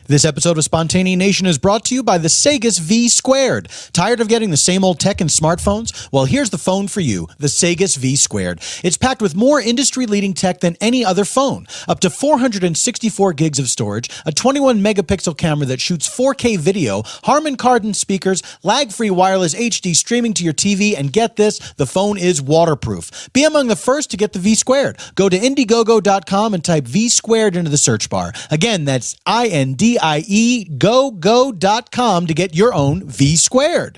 This episode of Spontanean Nation is brought to you by the Sagus V2. Tired of getting the same old tech and smartphones? Well, here's the phone for you, the Sagus V2. It's packed with more industry-leading tech than any other phone. Up to 464 gigs of storage, a 21-megapixel camera that shoots 4K video, Harman Kardon speakers, lag-free wireless HD streaming to your TV, and get this, the phone is waterproof. Be among the first to get the V2. Go to Indiegogo.com and type V2 into the search bar. Again, that's INDIEGOGO.com to get your own V2.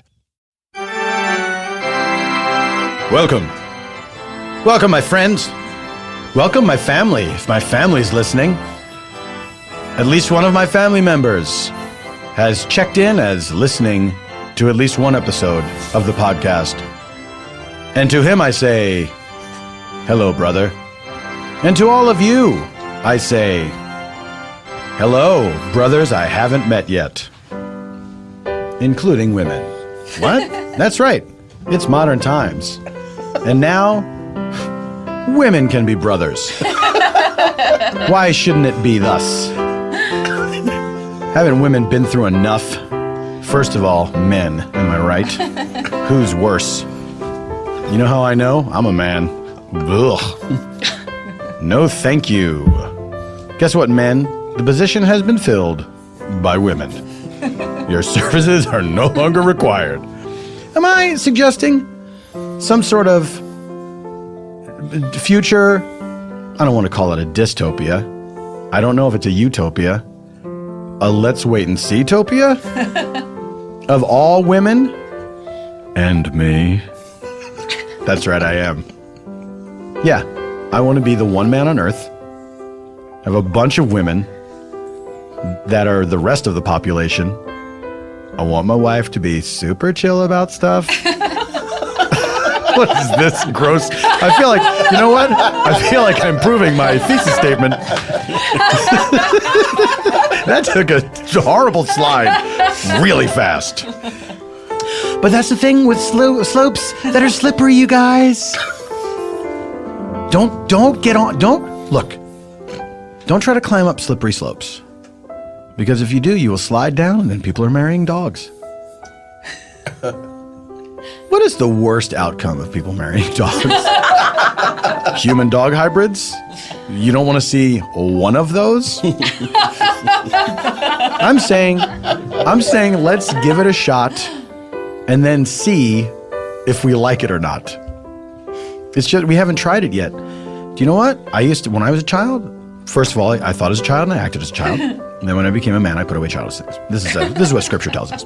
Welcome. Welcome, my friends. Welcome, my family. If my family's listening, at least one of my family members has checked in as listening to at least one episode of the podcast. And to him I say, hello, brother. And to all of you, I say, hello, brothers I haven't met yet. Including women. What? That's right. It's modern times. And now, women can be brothers. Why shouldn't it be thus? Haven't women been through enough? First of all, men, am I right? Who's worse? You know how I know? I'm a man. Ugh. No thank you. Guess what, men? The position has been filled by women. Your services are no longer required. Am I suggesting some sort of future? I don't want to call it a dystopia. I don't know if it's a utopia. A let's wait and see-topia? Of all women? And me? That's right, I am. Yeah, I want to be the one man on earth. Have a bunch of women that are the rest of the population. I want my wife to be super chill about stuff. What is this gross? I feel like, you know what? I feel like I'm proving my thesis statement. That took a horrible slide really fast. But that's the thing with slopes that are slippery, you guys. Don't get on, don't try to climb up slippery slopes. Because if you do, you will slide down and then people are marrying dogs. What is the worst outcome of people marrying dogs? Human-dog hybrids? You don't want to see one of those? I'm saying let's give it a shot and then see if we like it or not. It's just, we haven't tried it yet. Do you know what? When I was a child, first of all, I thought as a child and I acted as a child. And then when I became a man, I put away childish things. This is what scripture tells us.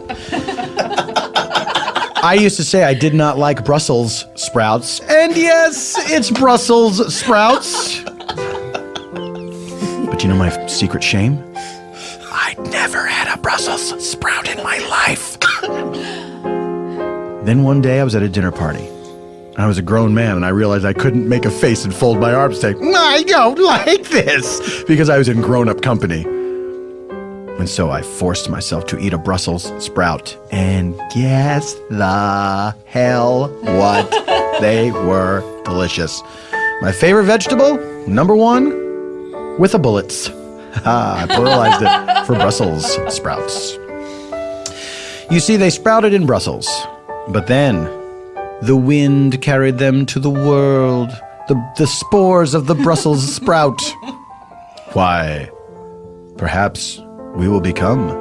I used to say I did not like Brussels sprouts. And yes, it's Brussels sprouts. But you know my secret shame? I'd never had a Brussels sprout in my life. Then one day I was at a dinner party. I was a grown man and I realized I couldn't make a face and fold my arms and say, I don't like this, because I was in grown-up company. And so I forced myself to eat a Brussels sprout. And guess the hell what? They were delicious. My favorite vegetable, number one, with a bullets. I pluralized it for Brussels sprouts. You see, they sprouted in Brussels, but then the wind carried them to the world. The spores of the Brussels sprout. Why, perhaps we will become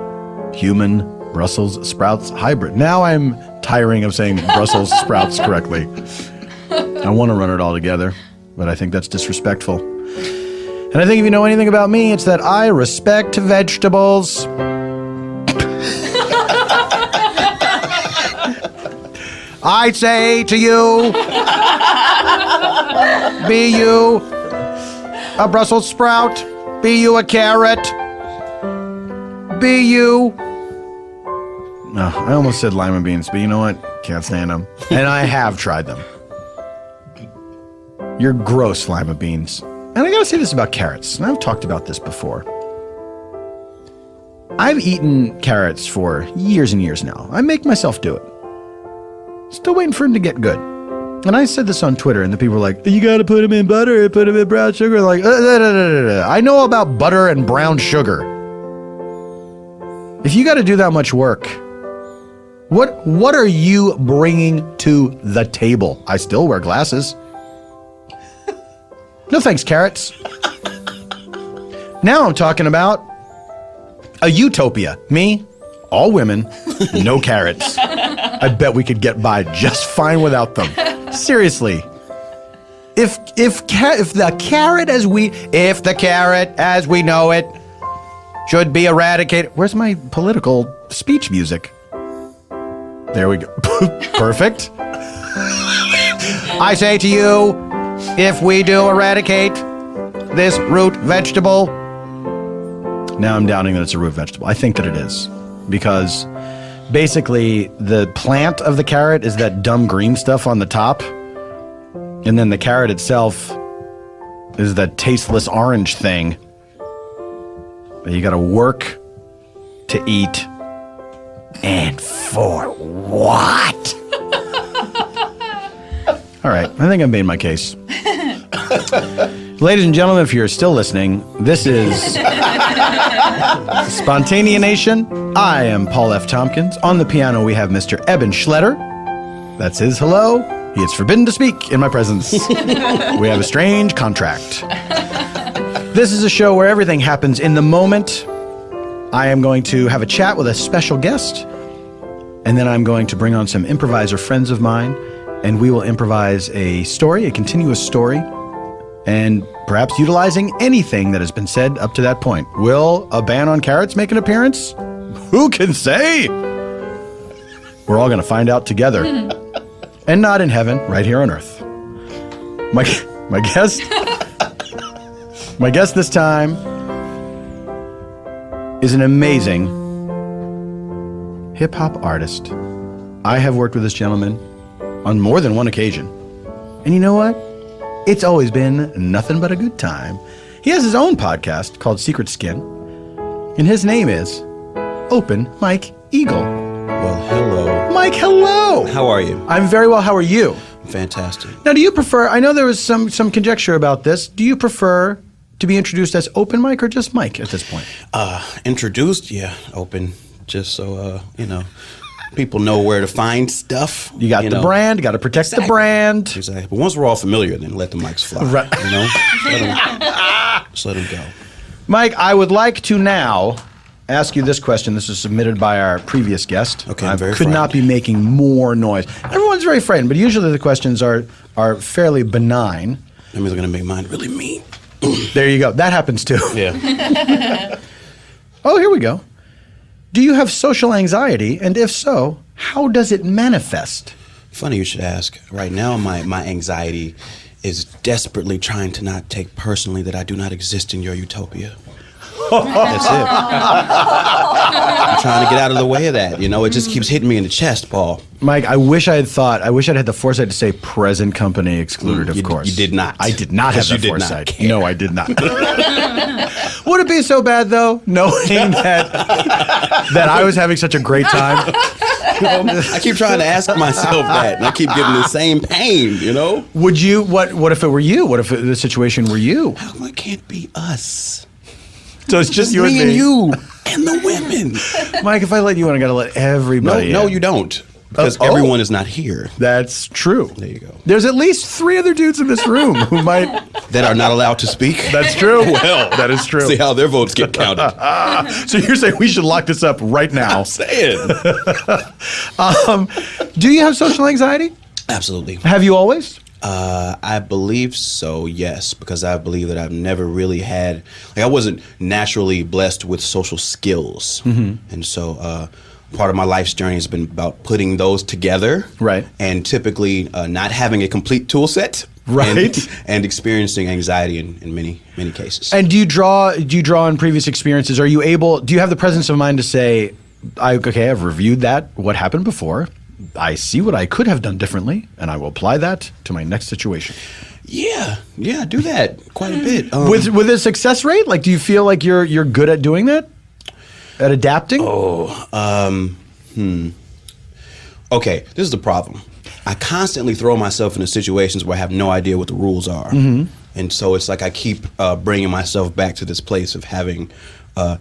human Brussels sprouts hybrid. Now I'm tiring of saying Brussels sprouts correctly. I want to run it all together, but I think that's disrespectful. And I think if you know anything about me, it's that I respect vegetables. I say to you, be you a Brussels sprout, be you a carrot, be you. No, I almost said lima beans, but you know what? Can't stand them. And I have tried them. You're gross, lima beans. And I gotta say this about carrots, and I've talked about this before. I've eaten carrots for years and years now. I make myself do it. Still waiting for him to get good. And I said this on Twitter, and the people were like, you gotta put them in butter, put them in brown sugar. Like, I know about butter and brown sugar. If you got to do that much work, what are you bringing to the table? I still wear glasses. No thanks, carrots. Now I'm talking about a utopia. Me, all women, no carrots. I bet we could get by just fine without them. Seriously. If the carrot as we know it should be eradicated. Where's my political speech music? There we go. Perfect. I say to you, if we do eradicate this root vegetable. Now I'm doubting that it's a root vegetable. I think that it is. Because basically the plant of the carrot is that dumb green stuff on the top. And then the carrot itself is that tasteless orange thing that you gotta work to eat. And for what? All right, I think I've made my case. Ladies and gentlemen, if you're still listening, this is Spontaneanation. I am Paul F. Tompkins. On the piano, we have Mr. Eban Schletter. That's his hello. He is forbidden to speak in my presence. We have a strange contract. This is a show where everything happens in the moment. I am going to have a chat with a special guest, and then I'm going to bring on some improviser friends of mine, and we will improvise a story, a continuous story, and perhaps utilizing anything that has been said up to that point. Will a ban on carrots make an appearance? Who can say? We're all going to find out together. And not in heaven, right here on earth. My guest this time is an amazing hip-hop artist. I have worked with this gentleman on more than one occasion. And you know what? It's always been nothing but a good time. He has his own podcast called Secret Skin, and his name is Open Mike Eagle. Well, hello. Mike, hello. How are you? I'm very well. How are you? Fantastic. Now, do you prefer, I know there was some conjecture about this, do you prefer to be introduced as Open Mike or just Mike at this point? Introduced, yeah, open, just so, people know where to find stuff. You got the brand, you got to protect the brand. Exactly. But once we're all familiar, then let the mics fly. Right. You know? Just let them go. Mike, I would like to now ask you this question. This was submitted by our previous guest. Okay, I I'm very could not be making more noise. Everyone's very frightened, but usually the questions are fairly benign. That means I'm going to make mine really mean. There you go. That happens too. Yeah. Oh, here we go. Do you have social anxiety? And if so, how does it manifest? Funny you should ask. Right now, my anxiety is desperately trying to not take personally that I do not exist in your utopia. That's it. I'm trying to get out of the way of that. You know, it just keeps hitting me in the chest, Paul. Mike, I wish I had the foresight to say present company excluded, of course. You did not. I did not have that foresight. Not no, I did not. Would it be so bad, though, knowing that I was having such a great time? I keep trying to ask myself that, and I keep getting the same pain, you know? Would you, what if it were you? What if the situation were you? How come it can't be us? So it's just you me and me. And you and the women. Mike, if I let you in, I got to let everybody in. No, you don't. Because everyone is not here. That's true. There you go. There's at least 3 other dudes in this room who might... that are not allowed to speak? That's true. Well, that is true. See how their votes get counted. So you're saying we should lock this up right now? I'm saying. Do you have social anxiety? Absolutely. Have you always? I believe so, yes, because I believe that I've never really had, I wasn't naturally blessed with social skills. Mm-hmm. And so part of my life's journey has been about putting those together. Right. And typically not having a complete tool set. Right. And experiencing anxiety in many, many cases. And do you draw on previous experiences? Do you have the presence of mind to say, I've reviewed that, what happened before, I see what I could have done differently, and I will apply that to my next situation. Yeah, I do that quite a bit. With a success rate, like, do you feel like you're good at doing that, at adapting? Okay, this is the problem. I constantly throw myself into situations where I have no idea what the rules are, and so it's like I keep bringing myself back to this place of having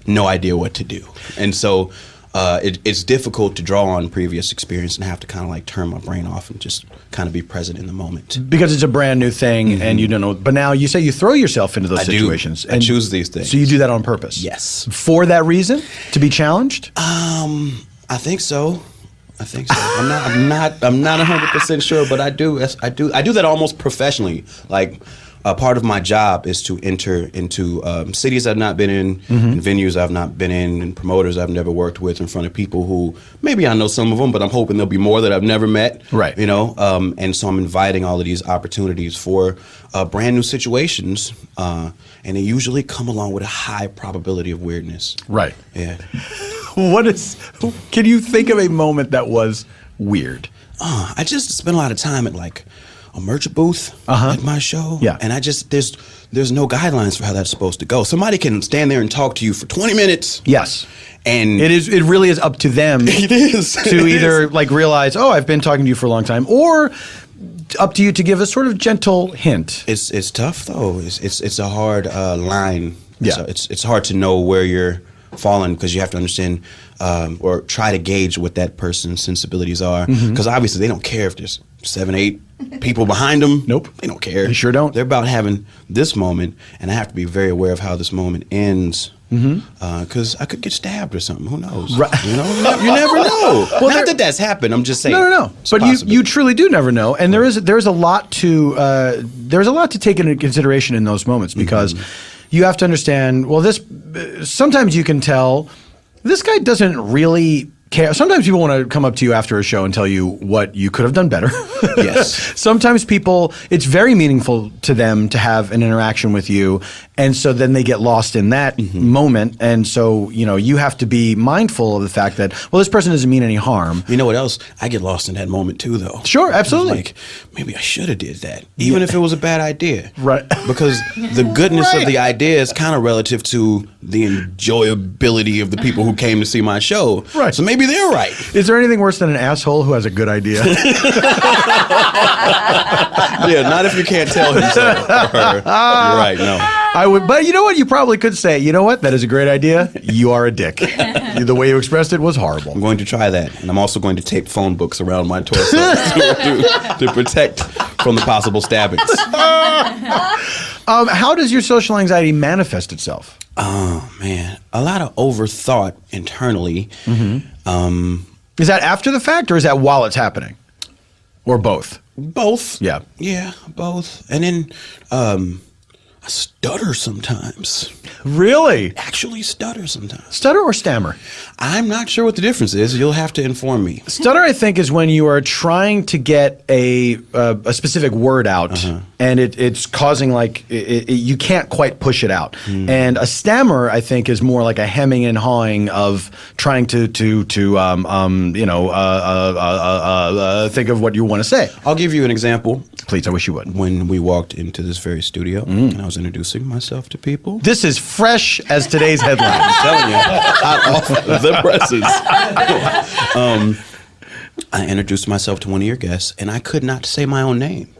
no idea what to do. And so it's difficult to draw on previous experience and have to kind of like turn my brain off and just kind of be present in the moment. Because it's a brand new thing and you don't know. But now you say you throw yourself into those situations. I choose these things. So you do that on purpose? Yes. For that reason? To be challenged? I think so. I'm not 100% sure, but I do that almost professionally. Like, part of my job is to enter into cities I've not been in, and venues I've not been in, and promoters I've never worked with, in front of people who maybe I know some of them, but I'm hoping there'll be more that I've never met. Right. You know, and so I'm inviting all of these opportunities for brand new situations, and they usually come along with a high probability of weirdness. Right. Yeah. Can you think of a moment that was weird? I just spent a lot of time at like a merch booth at my show. Yeah. And there's no guidelines for how that's supposed to go. Somebody can stand there and talk to you for 20 minutes. Yes. And it really is up to them to either like realize, oh, I've been talking to you for a long time, or up to you to give a sort of gentle hint. It's tough though. It's a hard line. Yeah. It's hard to know where you're falling, because you have to understand or try to gauge what that person's sensibilities are, because obviously they don't care if there's 7, 8 people behind them. Nope. They don't care. They sure don't. They're about having this moment, and I have to be very aware of how this moment ends, because I could get stabbed or something. Who knows? Right. You know, you never know. Well, not that that's happened. I'm just saying. No. But you truly do never know, and there's a lot to take into consideration in those moments, because you have to understand. Well, sometimes you can tell this guy doesn't really care. Sometimes people want to come up to you after a show and tell you what you could have done better. Yes. Sometimes it's very meaningful to them to have an interaction with you, and so then they get lost in that moment. And so, you have to be mindful of the fact that, well, this person doesn't mean any harm. You know what else? I get lost in that moment too, though. Sure, absolutely. Like, maybe I should have did that, even if it was a bad idea. Right. Because the goodness of the idea is kind of relative to the enjoyability of the people who came to see my show. Right. So maybe they're right. Is there anything worse than an asshole who has a good idea? Yeah, not if you can't tell himself or her. You're right, no. I would, but you know what? You probably could say, you know what? That is a great idea. You are a dick. The way you expressed it was horrible. I'm going to try that, and I'm also going to tape phone books around my torso to protect from the possible stabbings. How does your social anxiety manifest itself? Oh man, a lot of overthought internally. Is that after the fact, or is that while it's happening, or both? Both. Yeah, both. And then I stutter sometimes. Really? Actually stutter sometimes. Stutter or stammer? I'm not sure what the difference is. You'll have to inform me. Stutter, I think, is when you are trying to get a specific word out, and it's causing you can't quite push it out. And a stammer, I think, is more like a hemming and hawing of trying to think of what you want to say. I'll give you an example. Please, I wish you would. When we walked into this very studio, and I was introducing myself to people. This is fresh as today's headline. I'm telling you, hot off the presses. I introduced myself to one of your guests, and I could not say my own name.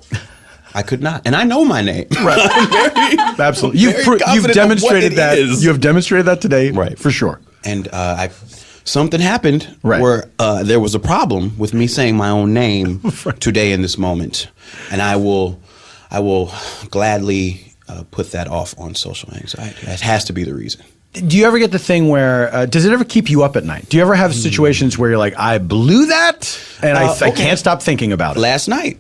I could not, and I know my name. Right. Absolutely. You've demonstrated that. You have demonstrated that today, right? For sure. And something happened where there was a problem with me saying my own name today in this moment, and I will gladly put that off on social anxiety. That has to be the reason. Do you ever get the thing where, does it ever keep you up at night? Do you ever have situations where you're like, I blew that, and I can't stop thinking about it? Last night.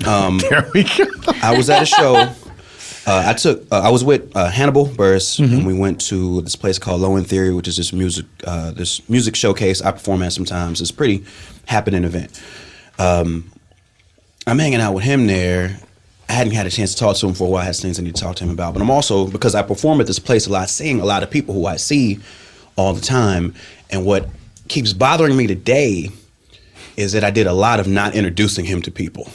There we go. I was at a show. I was with Hannibal Buress, and we went to this place called Low End Theory, which is this music showcase I perform at sometimes. It's a pretty happening event. I'm hanging out with him there. I hadn't had a chance to talk to him for a while. I had things I need to talk to him about. But I'm also, because I perform at this place a lot, seeing a lot of people who I see all the time. And what keeps bothering me today is that I did a lot of not introducing him to people.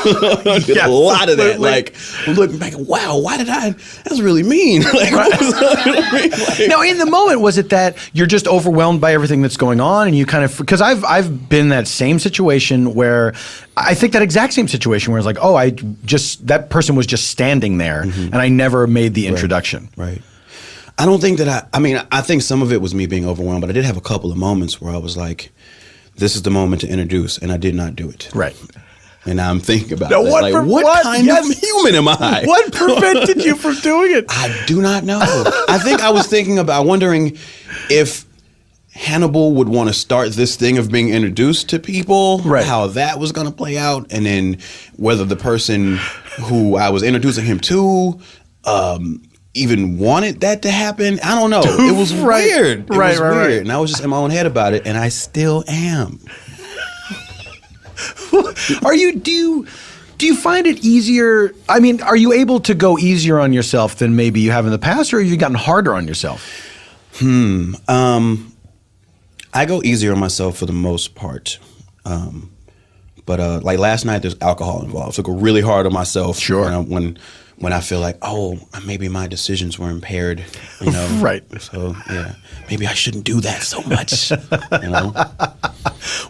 I did a lot of that. Like, I'm looking back, wow, why did I? That's really mean. Like, what was that? Now, in the moment, was it that you're just overwhelmed by everything that's going on, and you kind of? Because I've been in that same situation where I think that exact same situation where it's like, oh, that person was just standing there, and I never made the introduction. Right. I don't think that I mean, I think some of it was me being overwhelmed, but I did have a couple of moments where I was like, this is the moment to introduce, and I did not do it. Right. And now I'm thinking about Now, it. what Like, pre- what what? kind Yes. of human am I? What prevented you from doing it? I do not know. I think I was thinking about wondering if Hannibal would want to start this thing of being introduced to people, Right. how that was going to play out, and then whether the person who I was introducing him to even wanted that to happen. I don't know. It was Right. weird. It Right, was right, weird. right. And I was just in my own head about it, and I still am. Do you find it easier? I mean, are you able to go easier on yourself than maybe you have in the past, or have you gotten harder on yourself? I go easier on myself for the most part. But like last night, there's alcohol involved. So I go really hard on myself. Sure. When I feel like, oh, maybe my decisions were impaired, you know. Right. So yeah, maybe I shouldn't do that so much, you know.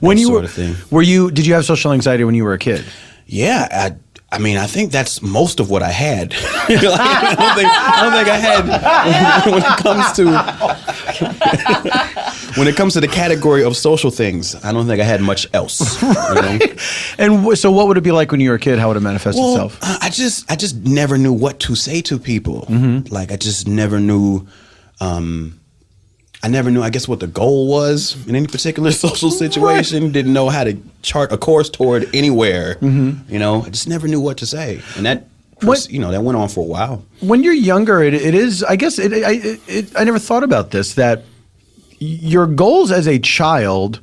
When That you sort of thing. Did you have social anxiety when you were a kid? Yeah, I mean, I think that's most of what I had. Like, I don't think I had when it comes to the category of social things. I don't think I had much else. You know? And so, what would it be like when you were a kid? How would it manifest itself? I just never knew what to say to people. Like I just never knew. I never knew, I guess, what the goal was in any particular social situation. Right. Didn't know how to chart a course toward anywhere. You know, I just never knew what to say, and that that went on for a while. When you're younger, it is. I guess I never thought about this, that your goals as a child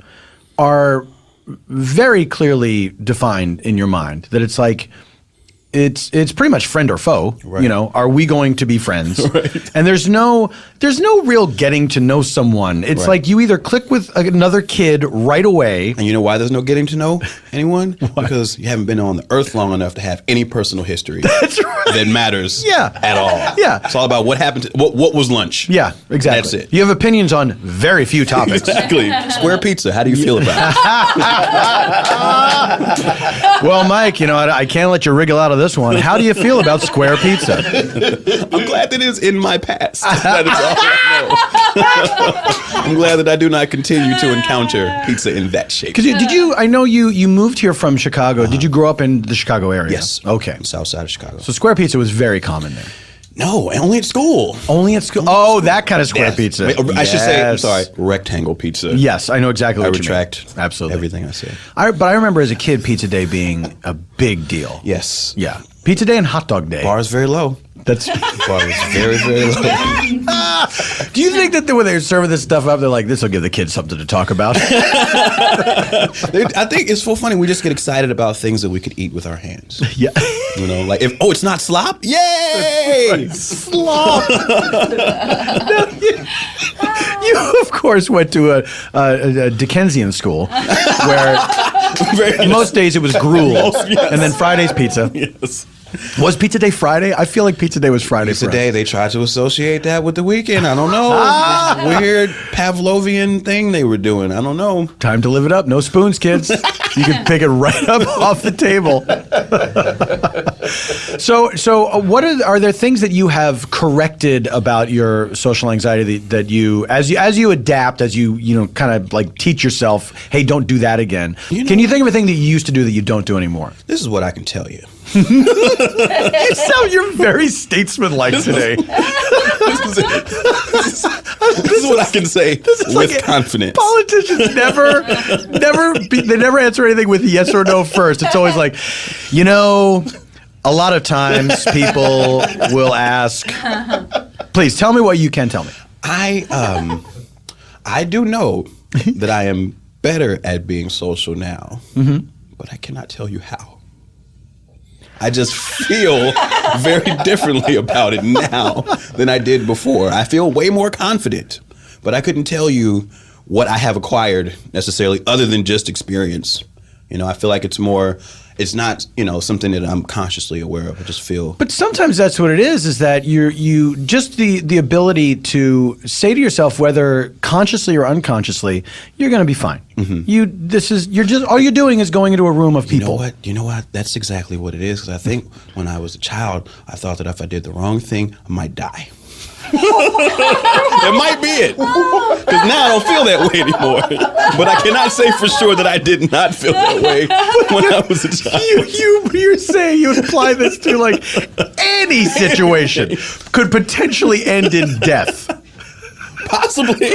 are very clearly defined in your mind. That it's like. It's pretty much friend or foe. Right. You know, are we going to be friends? Right. And there's no real getting to know someone. It's like you either click with another kid right away. And you know why there's no getting to know anyone? Because you haven't been on the earth long enough to have any personal history. That's right. That matters. At all. Yeah. It's all about what happened. What was lunch? Yeah, exactly. That's it. You have opinions on very few topics. Exactly. Square pizza. How do you feel about it? Well, Mike, you know I can't let you wriggle out of this one. How do you feel about square pizza? I'm glad that it's in my past. That is all I know. I'm glad that I do not continue to encounter pizza in that shape. Did you? I know you moved here from Chicago. Did you grow up in the Chicago area? Yes. Okay. South side of Chicago. So square pizza was very common there. No, only at school. Only at school. Oh, that kind of square pizza. I should say, I'm sorry, rectangle pizza. Yes, I know exactly what you mean. I retract absolutely everything I said. But I remember as a kid, Pizza Day being a big deal. Yes. Yeah. Pizza Day and Hot Dog Day. Bar is very low. That's bar is very, very low. Do you think that when they're serving this stuff up, they're like, this will give the kids something to talk about? I think it's so funny. We just get excited about things that we could eat with our hands. Yeah. You know, like it's not slop? Yay! Right. Slop. You, of course, went to a Dickensian school where most days it was gruel, and then Friday's pizza. Yes. Was Pizza Day Friday? I feel like Pizza Day was Friday. Pizza Day, they tried to associate that with the weekend. I don't know. This weird Pavlovian thing they were doing. I don't know. Time to live it up. No spoons, kids. You can pick it right up off the table. So what are there things that you have corrected about your social anxiety that you as you adapt, as you kind of like teach yourself, hey, don't do that again. Can you think of a thing that you used to do that you don't do anymore? This is what I can tell you. You're very statesman-like today. This is what I can say with confidence. Politicians never answer anything with yes or no first. It's always like, a lot of times people will ask, please tell me what you can tell me. I do know that I am better at being social now, but I cannot tell you how. I just feel very differently about it now than I did before. I feel way more confident, but I couldn't tell you what I have acquired necessarily other than just experience. I feel like it's not, something that I'm consciously aware of. I just feel. But sometimes that's what it is that you just the ability to say to yourself, whether consciously or unconsciously, you're going to be fine. All you're doing is going into a room of people. You know what? That's exactly what it is. Because I think when I was a child, I thought that if I did the wrong thing, I might die. That might be it. Because now I don't feel that way anymore. But I cannot say for sure that I did not feel that way when I was a child. You're saying you apply this to like any situation could potentially end in death. Possibly.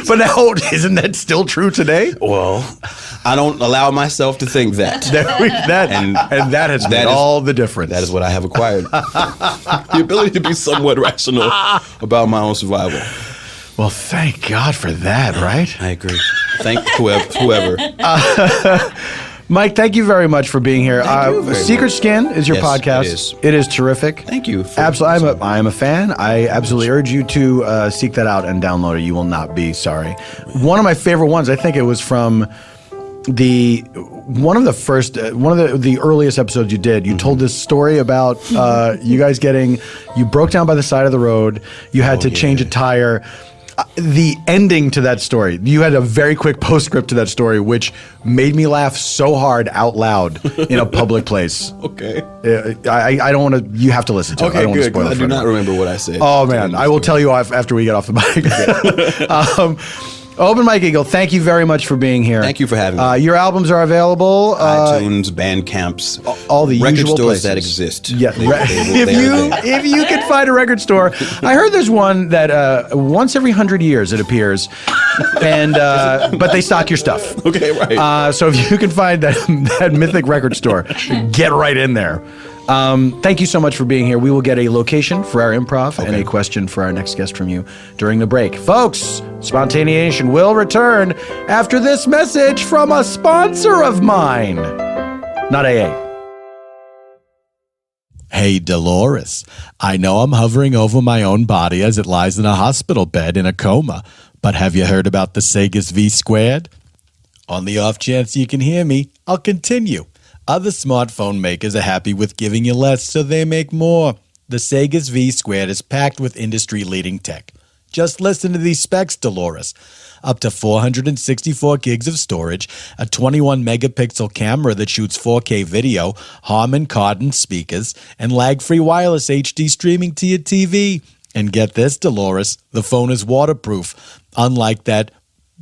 But now, isn't that still true today? Well, I don't allow myself to think that. And that has made all the difference. That is what I have acquired. The ability to be somewhat rational about my own survival. Well, thank God for that, right? I agree. Thank whoever. Mike, thank you very much for being here. Secret Skin is your podcast. It is. It is terrific. Thank you. Absolutely, I am a fan. I absolutely urge you to seek that out and download it. You will not be sorry. One of my favorite ones, I think it was from one of the earliest episodes you did. You told this story about you guys you broke down by the side of the road. You had to change a tire. The ending to that story, you had a very quick postscript to that story, which made me laugh so hard out loud in a public place. Okay. I don't want to. You have to listen to it. I don't want to spoil it. I do not remember what I said. Oh man, I will tell you after we get off the mic. Open Mike Eagle, thank you very much for being here. Thank you for having me. Your albums are available. iTunes, Bandcamps, all the record usual stores places that exist. Yeah, if you can find a record store, I heard there's one that once every 100 years it appears, and but they stock your stuff. Okay, right. So if you can find that mythic record store, get right in there. Thank you so much for being here. We will get a location for our improv and a question for our next guest from you during the break. Folks, Spontaneation will return after this message from a sponsor of mine. Not AA. Hey, Dolores. I know I'm hovering over my own body as it lies in a hospital bed in a coma, but have you heard about the Sagas V squared? On the off chance you can hear me, I'll continue. Other smartphone makers are happy with giving you less, so they make more. The Sagas V squared is packed with industry-leading tech. Just listen to these specs, Dolores. Up to 464 gigs of storage, a 21-megapixel camera that shoots 4K video, Harman Kardon speakers, and lag-free wireless HD streaming to your TV. And get this, Dolores, the phone is waterproof, unlike that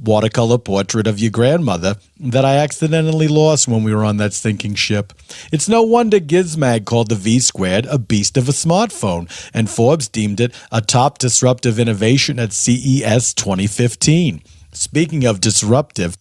watercolor portrait of your grandmother that I accidentally lost when we were on that sinking ship. It's no wonder Gizmag called the V squared a beast of a smartphone, and Forbes deemed it a top disruptive innovation at CES 2015. Speaking of disruptive,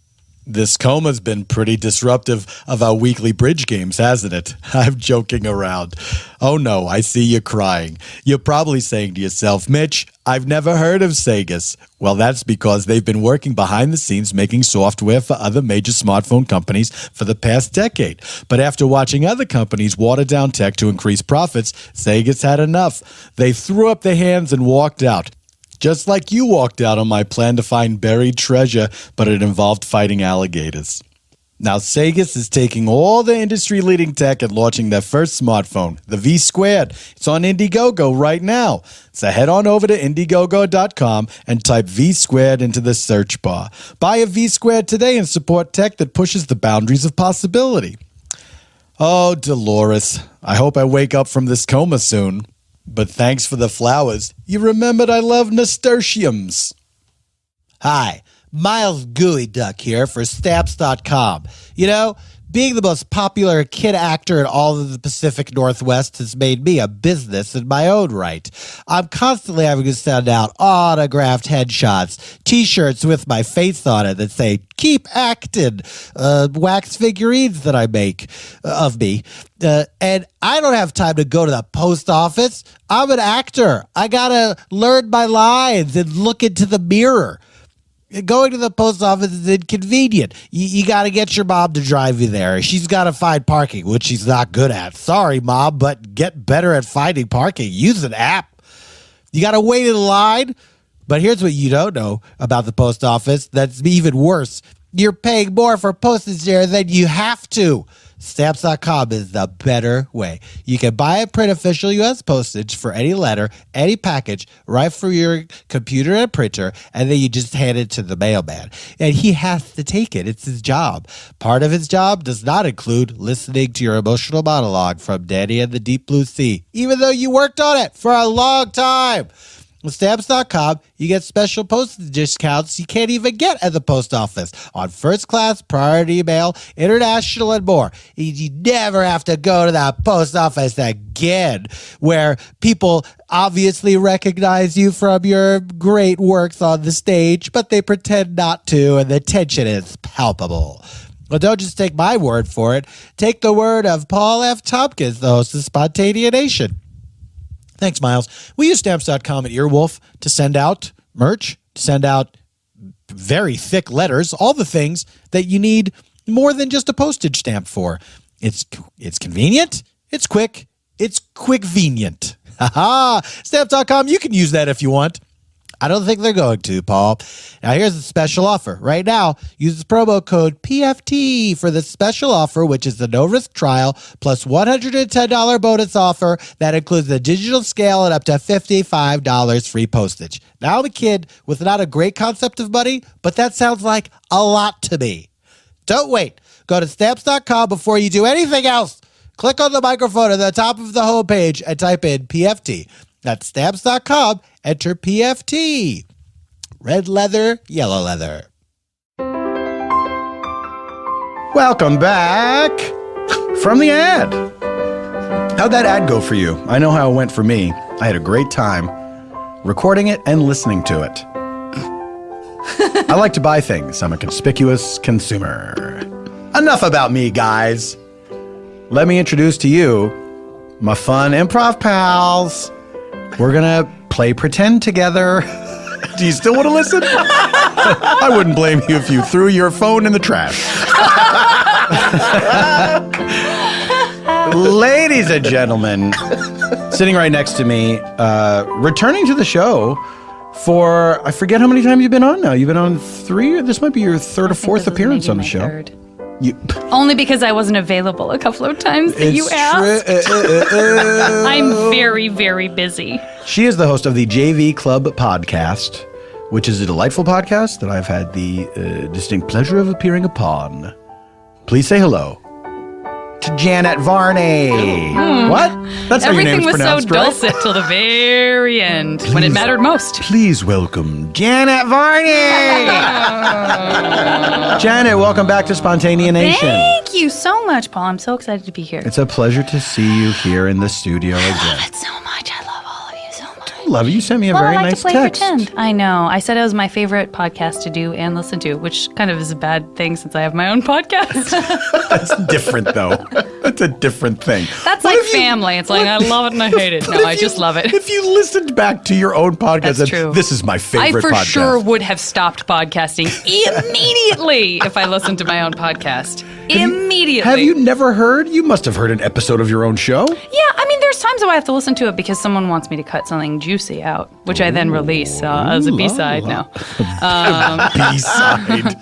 this coma's been pretty disruptive of our weekly bridge games, hasn't it? I'm joking around. Oh no, I see you crying. You're probably saying to yourself, Mitch, I've never heard of Sagas. Well, that's because they've been working behind the scenes making software for other major smartphone companies for the past decade. But after watching other companies water down tech to increase profits, Sagas had enough. They threw up their hands and walked out. Just like you walked out on my plan to find buried treasure, but it involved fighting alligators. Now, Sagas is taking all the industry-leading tech and launching their first smartphone, the V squared. It's on Indiegogo right now. So head on over to Indiegogo.com and type V squared into the search bar. Buy a V squared today and support tech that pushes the boundaries of possibility. Oh, Dolores, I hope I wake up from this coma soon. But thanks for the flowers. You remembered I love nasturtiums. Hi, Miles Gooey Duck here for Stamps.com. You know, being the most popular kid actor in all of the Pacific Northwest has made me a business in my own right. I'm constantly having to send out autographed headshots, t-shirts with my face on it that say, keep acting, wax figurines that I make of me. And I don't have time to go to the post office. I'm an actor. I gotta learn my lines and look into the mirror. Going to the post office is inconvenient. You got to get your mom to drive you there. She's got to find parking, which she's not good at. Sorry, Mom, but get better at finding parking. Use an app. You got to wait in line. But here's what you don't know about the post office that's even worse. You're paying more for postage there than you have to. Stamps.com is the better way. You can buy and print official U.S. postage for any letter, any package, right from your computer and printer, and then you just hand it to the mailman. And he has to take it. It's his job. Part of his job does not include listening to your emotional monologue from Danny and the Deep Blue Sea, even though you worked on it for a long time. With Stamps.com, you get special postage discounts you can't even get at the post office on first class, priority mail, international, and more. You never have to go to that post office again, where people obviously recognize you from your great works on the stage, but they pretend not to, and the tension is palpable. Well, don't just take my word for it. Take the word of Paul F. Tompkins, the host of Spontaneanation. Thanks, Miles. We use Stamps.com at Earwolf to send out merch, to send out very thick letters, all the things that you need more than just a postage stamp for. It's convenient, it's quick, it's quick-venient. Ha-ha! Stamps.com, you can use that if you want. I don't think they're going to, Paul. Now, here's a special offer. Right now, use the promo code PFT for the special offer, which is the no-risk trial plus $110 bonus offer that includes the digital scale and up to $55 free postage. Now, I'm a kid with not a great concept of money, but that sounds like a lot to me. Don't wait. Go to Stamps.com before you do anything else. Click on the microphone at the top of the homepage and type in PFT. That's Stamps.com. Enter PFT. Red leather, yellow leather. Welcome back from the ad. How'd that ad go for you? I know how it went for me. I had a great time recording it and listening to it. I like to buy things. I'm a conspicuous consumer. Enough about me, guys. Let me introduce to you my fun improv pals. We're going to play pretend together. Do you still want to listen? I wouldn't blame you if you threw your phone in the trash. Ladies and gentlemen, sitting right next to me, returning to the show for, I forget how many times you've been on now. You've been on 3? This might be your third or fourth appearance on the show. Third. Only because I wasn't available a couple of times that you asked. I'm very, very busy. She is the host of the JV Club podcast, which is a delightful podcast that I've had the distinct pleasure of appearing upon. Please say hello to Janet Varney. What? That's how your name's pronounced, right? Everything was so dulcet till the very end, when it mattered most. Please welcome Janet Varney. Janet, welcome back to Spontaneanation. Thank you so much, Paul. I'm so excited to be here. It's a pleasure to see you here in the studio again. I love it so much. I love all of you so much. I love it. You sent me a very I like nice to play text. Pretend. I know. I said it was my favorite podcast to do and listen to, which kind of is a bad thing since I have my own podcast. That's different, though. That's a different thing. That's like family. It's like, I love it and I hate it. No, I just love it. If you listened back to your own podcast, That's true. This is my favorite podcast. I for sure would have stopped podcasting immediately if I listened to my own podcast. Immediately. Have you never heard? You must have heard an episode of your own show. Yeah, I mean, there's times where I have to listen to it because someone wants me to cut something juicy out, which I then release as a B-side now. B-side.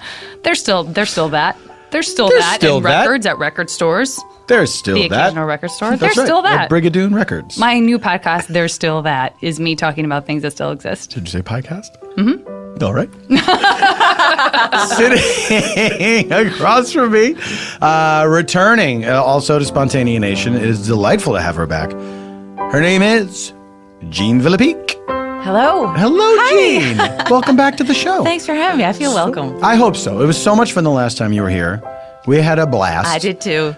There's still that. There's still There's that still in that. records at record stores. There's still The that. occasional record store. That's There's right. still that. At Brigadoon Records. My new podcast, There's Still That, is me talking about things that still exist. Did you say podcast? Mm-hmm. All right. Sitting across from me, returning also to Spontaneanation. It is delightful to have her back. Her name is Jean Villepique. Hello. Hello, Hi. Jean. Welcome back to the show. Thanks for having me. I feel welcome. I hope so. It was so much fun the last time you were here. We had a blast. I did too.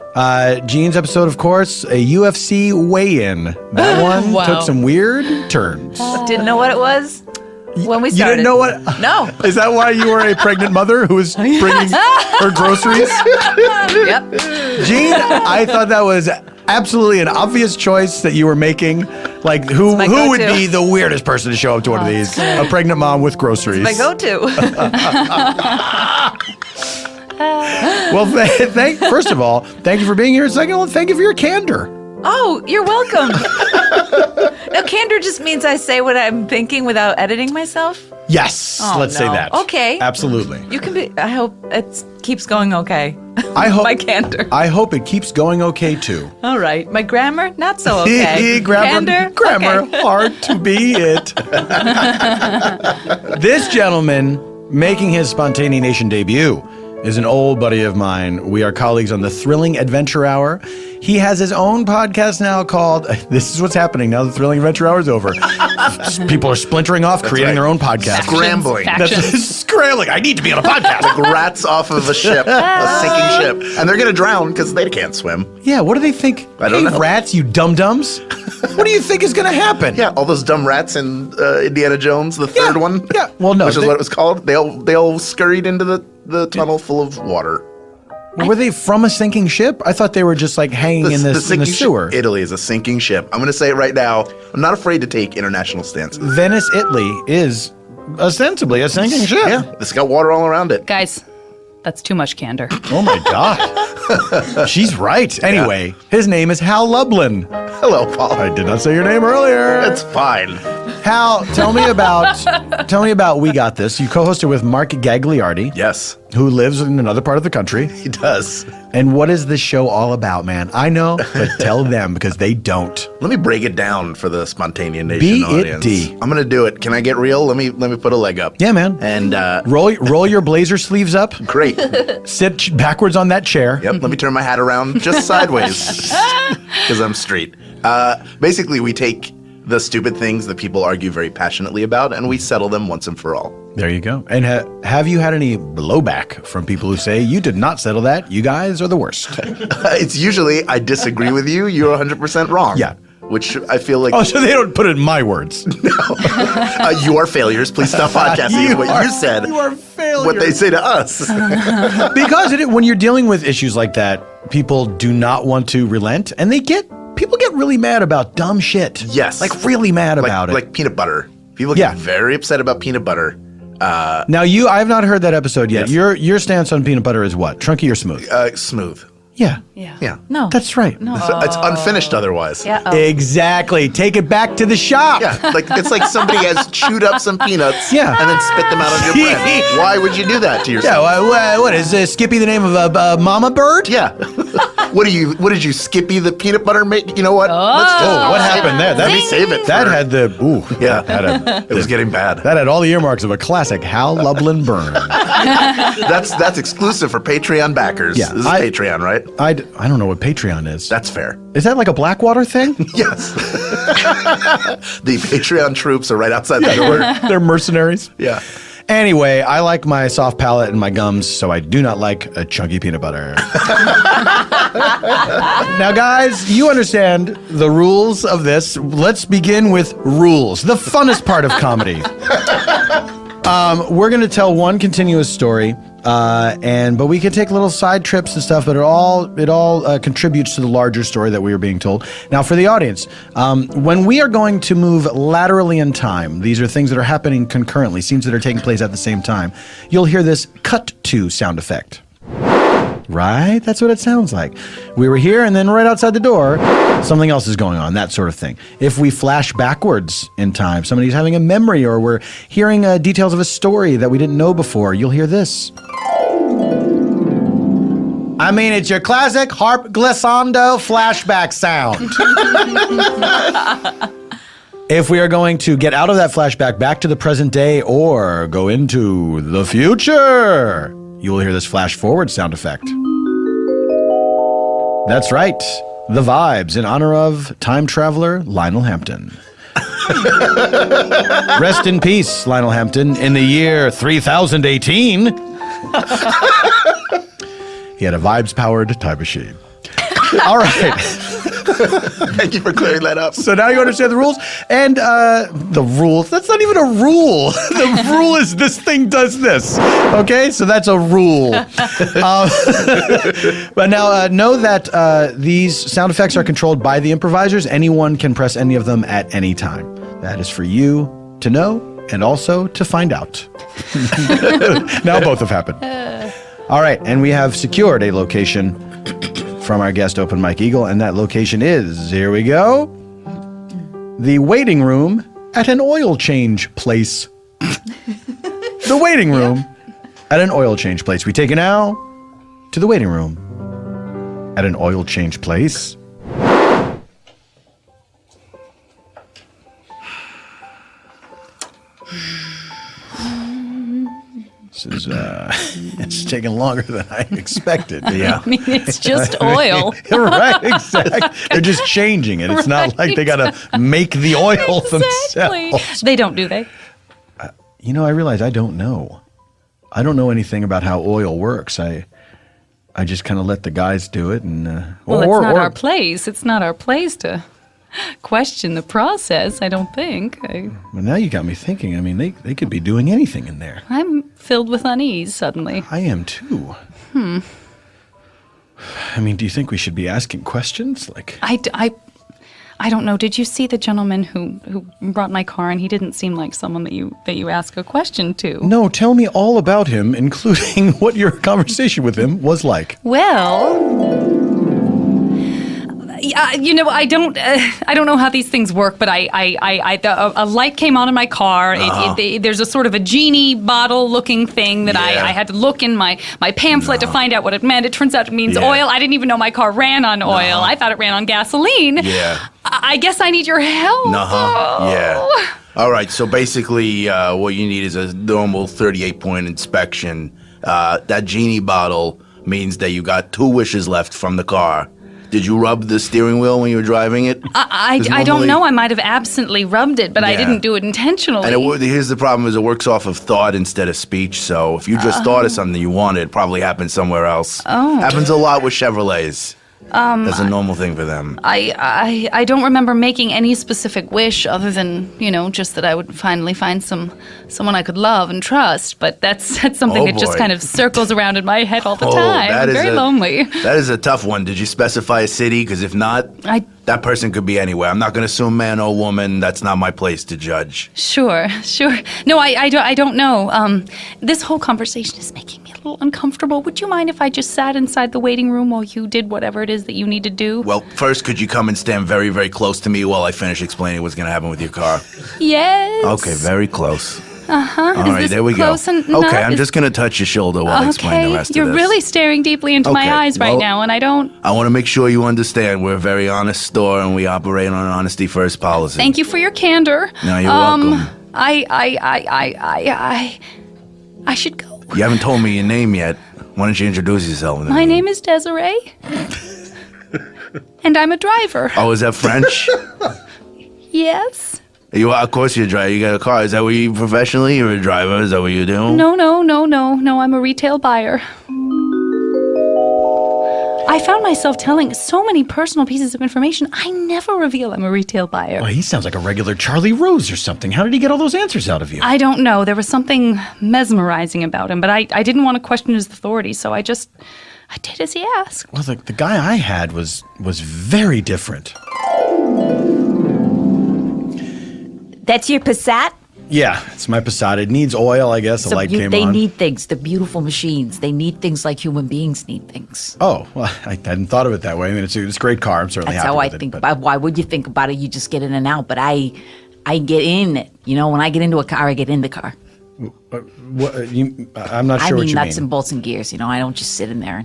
Jean's episode, of course, a UFC weigh-in. That one Wow. took some weird turns. Didn't know what it was when we You started. didn't know what? No. Is that why you were a pregnant mother who was bringing her groceries? Yep. Jean, I thought that was absolutely an obvious choice that you were making. Like, who my would go-to. be the weirdest person to show up to one of these? A pregnant mom with groceries. My go-to. Well, first of all, thank you for being here. Second of all, thank you for your candor. Oh, you're welcome. No, candor just means I say what I'm thinking without editing myself. Yes, Oh, let's say no. that. Okay. Absolutely. You can be. I hope it keeps going okay. I hope My candor. I hope it keeps going okay too. All right. My grammar, not so okay. Grammar, okay. hard to be it. This gentleman making his Spontaneanation debut is an old buddy of mine. We are colleagues on the Thrilling Adventure Hour. He has his own podcast now called, this is what's happening now the Thrilling Adventure Hour is over. People are splintering off, creating their own podcast. Scrambling. Scrambling. I need to be on a podcast. Like rats off of a ship, a sinking ship. And they're going to drown because they can't swim. Yeah, what do they think? I don't know. Rats, you dum-dums. What do you think is going to happen? Yeah, all those dumb rats in Indiana Jones, the third one. Yeah, well, no. Which is what it was called. They all scurried into the tunnel full of water. Were they from a sinking ship? I thought they were just like hanging in the sewer. Italy is a sinking ship. I'm going to say it right now. I'm not afraid to take international stances. Venice, Italy is ostensibly a sinking ship. Yeah, it's got water all around it. Guys, that's too much candor. Oh my God. She's right. Anyway, his name is Hal Lublin. Hello, Paul. I did not say your name earlier. It's fine. Hal, tell me about We Got This. You co-hosted with Mark Gagliardi. Yes. Who lives in another part of the country. He does. And what is this show all about, man? I know, but tell them because they don't. Let me break it down for the Spontaneanation audience. B-it-D. I'm gonna do it. Can I get real? Let me put a leg up. Yeah, man. And roll your blazer sleeves up. Great. Sit backwards on that chair. Yep. Let me turn my hat around just sideways because I'm straight. Basically, we take the stupid things that people argue very passionately about, and we settle them once and for all. There you go. And have you had any blowback from people who say, you did not settle that, you guys are the worst? It's usually, I disagree with you, you're 100% wrong. Yeah. Which I feel like... Oh, so they don't put it in my words. No. You are failures, please stop podcasting is what you said. You are failures. What they say to us. Because when you're dealing with issues like that, people do not want to relent, and people get really mad about dumb shit. Yes. Like really mad about it. Like peanut butter. People get very upset about peanut butter. Now I have not heard that episode yet. Yes. Your stance on peanut butter is what? Chunky or smooth? Smooth. Yeah. Yeah. No. That's right. No. It's unfinished otherwise. Yeah. Exactly. Take it back to the shop. Yeah, it's like somebody has chewed up some peanuts and then spit them out on your bread. Why would you do that to yourself? Yeah, what is Skippy the name of a mama bird? Yeah. What did you Skippy the peanut butter make? You know what? What happened there? Let me save it. That had the it was getting bad. That had all the earmarks of a classic Hal Lublin burn. That's exclusive for Patreon backers. Yeah, this is Patreon, right? I don't know what Patreon is. That's fair. Is that like a Blackwater thing? Yes. The Patreon troops are right outside the door. They're mercenaries. Yeah. Anyway, I like my soft palate and my gums, so I do not like a chunky peanut butter. Now, guys, you understand the rules of this. Let's begin with rules, the funnest part of comedy. We're going to tell one continuous story, but we can take little side trips and stuff, but it all contributes to the larger story that we are being told. Now, for the audience, when we are going to move laterally in time, these are things that are happening concurrently, scenes that are taking place at the same time, you'll hear this cut to sound effect. Right? That's what it sounds like. We were here, and then right outside the door, something else is going on, that sort of thing. If we flash backwards in time, somebody's having a memory, or we're hearing details of a story that we didn't know before, you'll hear this. I mean, it's your classic harp glissando flashback sound. If we are going to get out of that flashback back to the present day or go into the future, you will hear this flash forward sound effect. That's right. The Vibes in honor of time traveler Lionel Hampton. Rest in peace, Lionel Hampton. In the year 3018, he had a Vibes-powered time machine. All right. Thank you for clearing that up. So now you understand the rules. And the rules, that's not even a rule. The rule is this thing does this. Okay, so that's a rule. But now know that these sound effects are controlled by the improvisers. Anyone can press any of them at any time. That is for you to know and also to find out. Now both have happened. All right, and we have secured a location from our guest Open Mike Eagle, and that location is, here we go, the waiting room at an oil change place. The waiting room at an oil change place. We take it now to the waiting room at an oil change place. This is it's taking longer than I expected. Yeah. I mean, it's just oil. Right, exactly. They're just changing it. It's not like they got to make the oil themselves. They don't, do they? You know, I realize I don't know. I don't know anything about how oil works. I just kind of let the guys do it. And well, it's not our place. It's not our place to question the process, I don't think. Well, now you got me thinking. I mean, they could be doing anything in there. I'm filled with unease suddenly. I am too. I mean, do you think we should be asking questions? Like, I don't know. Did you see the gentleman who brought my car? And he didn't seem like someone that you ask a question to. No, tell me all about him, including what your conversation with him was like. Well, you know, I don't know how these things work, but a light came on in my car. There's a sort of a genie bottle looking thing that I had to look in my pamphlet to find out what it meant. It turns out it means oil. I didn't even know my car ran on oil. I thought it ran on gasoline. Yeah. I guess I need your help. Yeah. All right. So basically, what you need is a normal 38-point inspection. That genie bottle means that you got 2 wishes left from the car. Did you rub the steering wheel when you were driving it? I don't know. I might have absently rubbed it, but I didn't do it intentionally. And here's the problem: is it works off of thought instead of speech. So if you just thought of something you wanted, it probably happened somewhere else. Oh. Happens a lot with Chevrolets. That's a normal thing for them. I don't remember making any specific wish other than, you know, just that I would finally find someone I could love and trust. But that's something that just kind of circles around in my head all the time. I'm very lonely. That is a tough one. Did you specify a city? Because if not, that person could be anywhere. I'm not going to assume man or woman. That's not my place to judge. Sure. No, I don't know. This whole conversation is making me a little uncomfortable. Would you mind if I just sat inside the waiting room while you did whatever it is that you need to do? Well, first, could you come and stand very, very close to me while I finish explaining what's going to happen with your car? Yes. Okay, very close. Uh-huh. All right, there we go. Okay, I'm just going to touch your shoulder while I explain the rest of this. You're really staring deeply into my eyes right now, and I don't... I want to make sure you understand we're a very honest store, and we operate on an honesty-first policy. Thank you for your candor. No, you're welcome. I should go. You haven't told me your name yet. Why don't you introduce yourself? My name is Desiree. And I'm a driver. Oh, is that French? Yes. Of course you're a driver. You got a car. Is that what you professionally? You're a driver? Is that what you do? No, I'm a retail buyer. I found myself telling so many personal pieces of information. I never reveal I'm a retail buyer. Well, he sounds like a regular Charlie Rose or something. How did he get all those answers out of you? I don't know. There was something mesmerizing about him, but I didn't want to question his authority, so I did as he asked. Well, the guy I had was very different. That's your Passat? Yeah, it's my Passat. It needs oil, I guess. The light came on. They need things. They're beautiful machines. They need things like human beings need things. Oh, well, I hadn't thought of it that way. I mean, it's a great car. I'm certainly happy with it. That's how I think about it. Why would you think about it? You just get in and out. But I get in it. You know, when I get into a car, I get in the car. I'm not sure what you mean. I mean nuts and bolts and gears. You know, I don't just sit in there.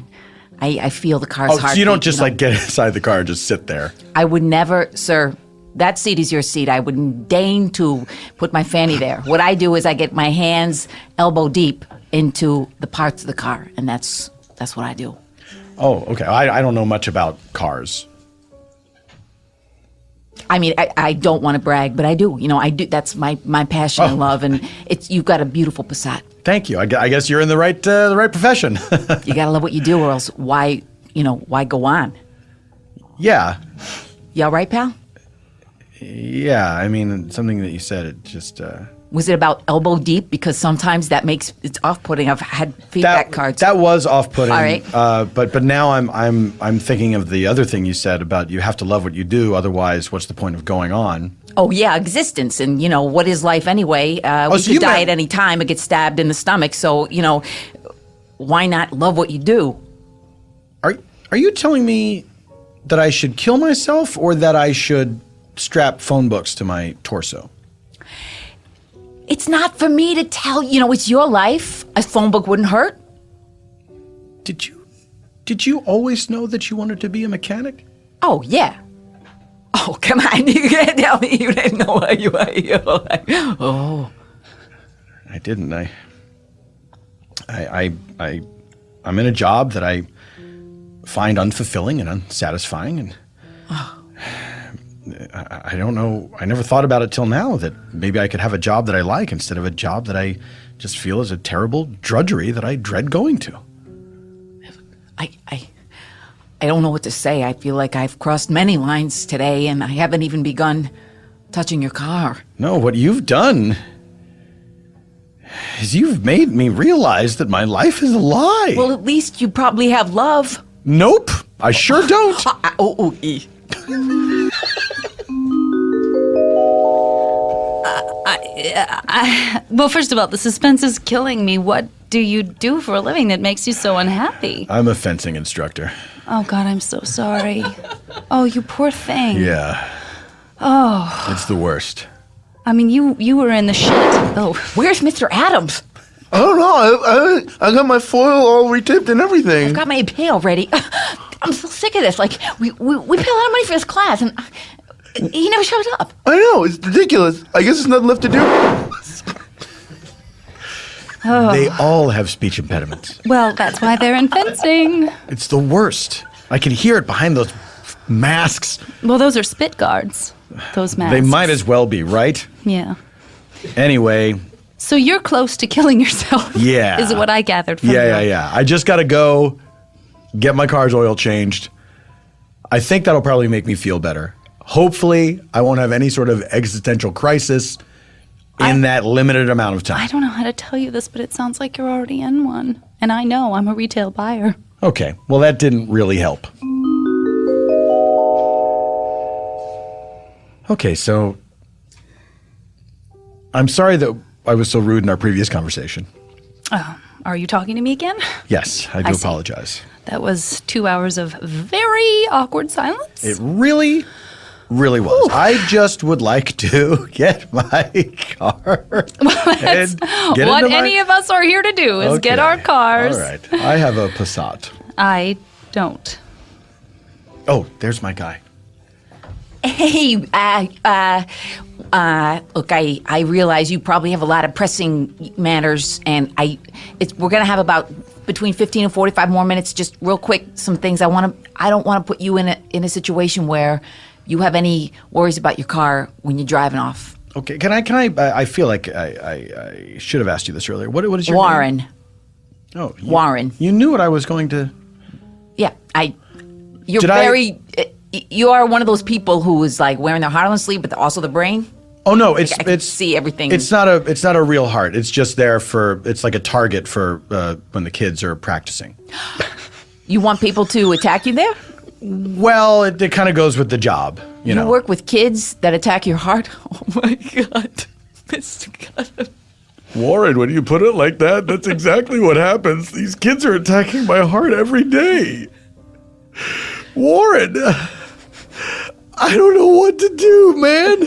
I feel the car's heartbeat. So you don't just get inside the car and just sit there? I would never, sir. That seat is your seat. I wouldn't deign to put my fanny there. What I do is I get my hands elbow deep into the parts of the car, and that's what I do. Oh, okay. I don't know much about cars. I mean, I don't want to brag, but I do. You know, I do. That's my passion and love, and you've got a beautiful Passat. Thank you. I guess you're in the right profession. You got to love what you do, or else why go on? Yeah. You all right, pal? Yeah, I mean, something that you said, it just... Was it about elbow deep? Because sometimes it's off-putting. I've had feedback cards. That was off-putting. All right. But now I'm thinking of the other thing you said about you have to love what you do, otherwise what's the point of going on? Oh, yeah, existence. And, what is life anyway? We could die at any time or get stabbed in the stomach. So, why not love what you do? Are you telling me that I should kill myself or that I should strap phone books to my torso? It's not for me to tell. It's your life. A phone book wouldn't hurt. Did you always know that you wanted to be a mechanic? Oh, yeah. Oh, come on. You can't tell me you didn't know what you were. Oh. I didn't. I'm in a job that I find unfulfilling and unsatisfying, and I don't know. I never thought about it till now that maybe I could have a job that I like instead of a job that I just feel is a terrible drudgery that I dread going to. I don't know what to say. I feel like I've crossed many lines today, and I haven't even begun touching your car. No, what you've done is you've made me realize that my life is a lie. Well, at least you probably have love. Nope, I sure don't. Well, first of all, the suspense is killing me. What do you do for a living that makes you so unhappy? I'm a fencing instructor. Oh, God, I'm so sorry. Oh, you poor thing. Yeah. Oh. It's the worst. I mean, you were in the shit. Oh. Where's Mr. Adams? I don't know. I got my foil all retipped and everything. I've got my pay already. I'm so sick of this. Like, we pay a lot of money for this class, and he never shows up. I know. It's ridiculous. I guess there's nothing left to do. They all have speech impediments. Well, that's why they're in fencing. It's the worst. I can hear it behind those masks. Well, those are spit guards, those masks. They might as well be, right? Yeah. Anyway. So you're close to killing yourself. Yeah. Is what I gathered from Yeah. I just got to go get my car's oil changed. I think that'll probably make me feel better. Hopefully, I won't have any sort of existential crisis in that limited amount of time. I don't know how to tell you this, but it sounds like you're already in one. And I know I'm a retail buyer. Okay. Well, that didn't really help. Okay, so I'm sorry that I was so rude in our previous conversation. Are you talking to me again? Yes, I do I see. apologize. That was 2 hours of very awkward silence. It really was. Ooh. I just would like to get my car. That's what any of us are here to do is get our cars. All right. I have a Passat. I don't. Oh, there's my guy. Hey, look, I realize you probably have a lot of pressing matters, and we're gonna have about between 15 and 45 more minutes. Just real quick, some things I don't want to put you in a situation where you have any worries about your car when you're driving off. Okay, can I feel like I should have asked you this earlier. What is your Warren. name? Oh, Warren. You knew what I was going to. Yeah, you are one of those people who is like wearing their heart on the sleeve, but also the brain. Oh no, I can see everything. It's not a real heart. It's just there it's like a target for when the kids are practicing. You want people to attack you there? Well, it kind of goes with the job. You know. Work with kids that attack your heart? Oh my God. Mr. God. Warren, when you put it like that, that's exactly what happens. These kids are attacking my heart every day. Warren, I don't know what to do, man.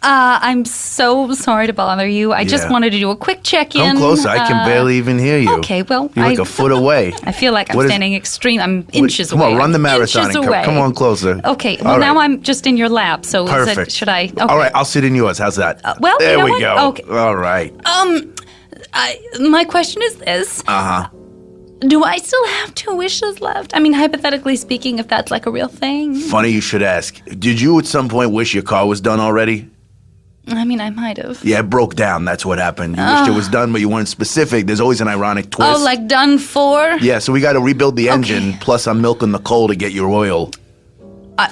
I'm so sorry to bother you. I just wanted to do a quick check-in. Come closer. I can barely even hear you. Okay, well, you're like a foot away. I feel like I'm standing I'm inches away. Come on, run the marathon. Come on closer. Okay, well, now I'm just in your lap, so perfect. Should I? Okay. All right, I'll sit in yours. How's that? Well, there we what? go. Okay. All right. My question is this. Do I still have 2 wishes left? I mean, hypothetically speaking, if that's like a real thing. Funny you should ask. Did you at some point wish your car was done already? I mean, I might have. Yeah, it broke down. That's what happened. You wished it was done, but you weren't specific. There's always an ironic twist. Oh, like done for? Yeah, so we got to rebuild the engine, plus I'm milking the coal to get your oil.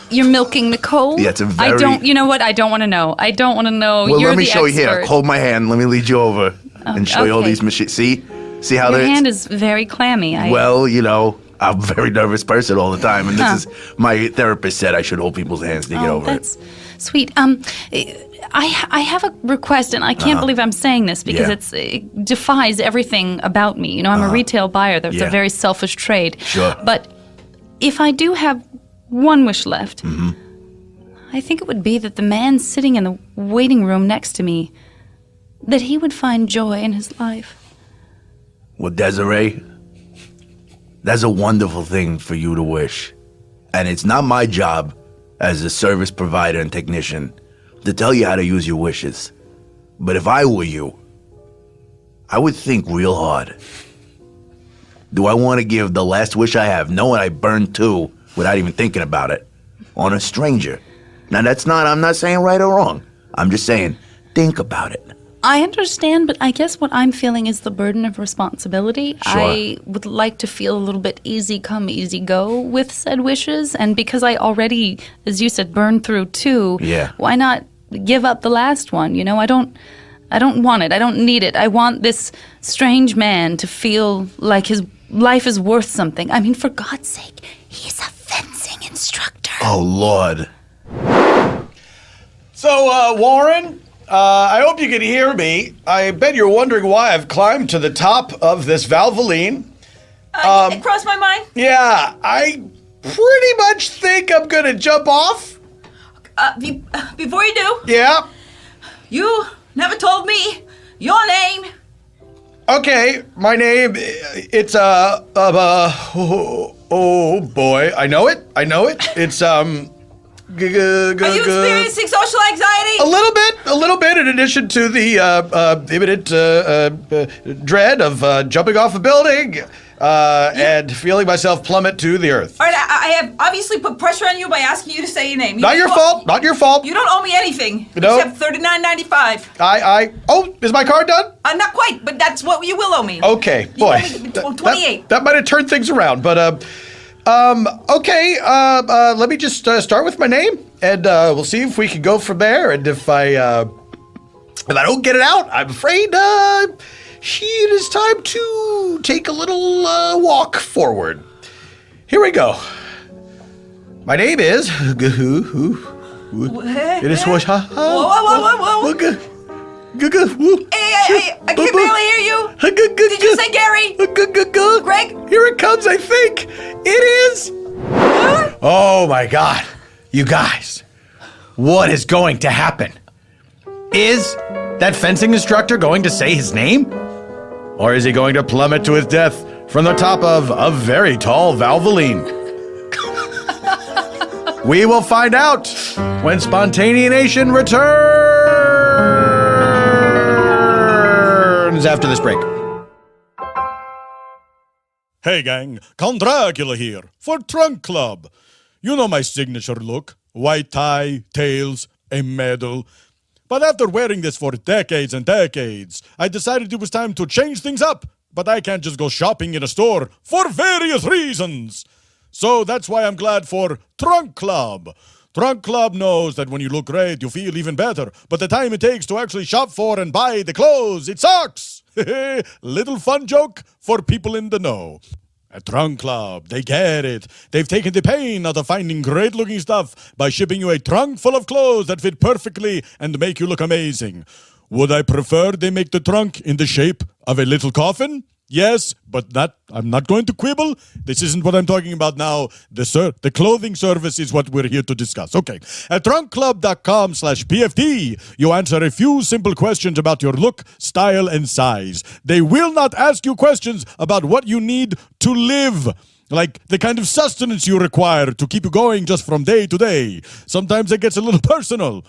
You're milking the coal? Yeah, it's a very... you know what? I don't want to know. I don't want to know. Well, You're let me the show expert. you here. Hold my hand. Let me lead you over and show you all these machines. See how your they're... hand is very clammy. Well, you know, I'm a very nervous person all the time, and this is... My therapist said I should hold people's hands to get over that's sweet. I have a request, and I can't believe I'm saying this because it defies everything about me. You know, I'm a retail buyer. That's a very selfish trade. Sure. But if I do have one wish left, I think it would be that the man sitting in the waiting room next to me, that he would find joy in his life. Well, Desiree, that's a wonderful thing for you to wish. And it's not my job as a service provider and technician to tell you how to use your wishes. But if I were you, I would think real hard. Do I want to give the last wish I have, knowing I burned 2 without even thinking about it, on a stranger? Now, I'm not saying right or wrong. I'm just saying, think about it. I understand, but I guess what I'm feeling is the burden of responsibility. Sure. I would like to feel a little bit easy come, easy go with said wishes. And because I already, as you said, burned through 2, why not give up the last one? You know, I don't want it. I don't need it. I want this strange man to feel like his life is worth something. I mean, for God's sake, he's a fencing instructor. Oh, Lord. So, Warren, I hope you can hear me. I bet you're wondering why I've climbed to the top of this Valvoline. It crossed my mind. Yeah, I pretty much think I'm going to jump off. Before you do, Yeah. you never told me your name. Okay, my name, it's, oh boy, I know it. It's, Are you experiencing social anxiety? a little bit, in addition to the, imminent, dread of, jumping off a building, and feeling myself plummet to the earth. All right, I have obviously put pressure on you by asking you to say your name. Not your fault. You don't owe me anything. No. Except $39.95. Oh, is my card done? Not quite, but that's what you will owe me. Okay, You boy. owe me 28. That might have turned things around, but, okay, let me just start with my name, and we'll see if we can go from there. And if I don't get it out, I'm afraid it is time to take a little walk forward. Here we go. My name is. It is. Whoa. Hey, I can barely hear you. Did you say Gary? Greg? Here it comes, I think. It is. Oh my God. You guys, what is going to happen? Is that fencing instructor going to say his name? Or is he going to plummet to his death from the top of a very tall Valvoline? We will find out when Spontaneanation returns after this break. Hey gang, Count Dracula here for Trunk Club. You know my signature look, white tie, tails, a medal. But after wearing this for decades and decades, I decided it was time to change things up. But I can't just go shopping in a store for various reasons. So that's why I'm glad for Trunk Club. Trunk Club knows that when you look great, you feel even better. But the time it takes to actually shop for and buy the clothes, it sucks. Little fun joke for people in the know. At Trunk Club, they get it. They've taken the pain out of finding great-looking stuff by shipping you a trunk full of clothes that fit perfectly and make you look amazing. Would I prefer they make the trunk in the shape of a little coffin? Yes, but I'm not going to quibble. This isn't what I'm talking about now. The clothing service is what we're here to discuss. Okay. At trunkclub.com/PFT, you answer a few simple questions about your look, style, and size. They will not ask you questions about what you need to live, like the kind of sustenance you require to keep you going just from day to day. Sometimes it gets a little personal.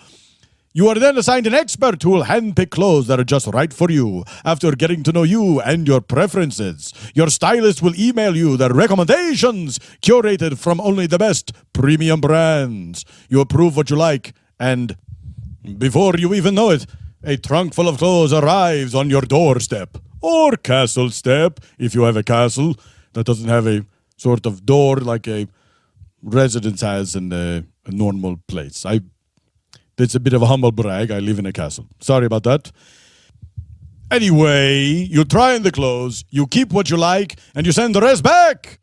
You are then assigned an expert who will handpick clothes that are just right for you after getting to know you and your preferences. Your stylist will email you their recommendations, curated from only the best premium brands. You approve what you like, and before you even know it, a trunk full of clothes arrives on your doorstep. Or castle step, if you have a castle that doesn't have a sort of door like a residence has in a normal place. It's a bit of a humble brag. I live in a castle. Sorry about that. Anyway, you try on the clothes, you keep what you like, and you send the rest back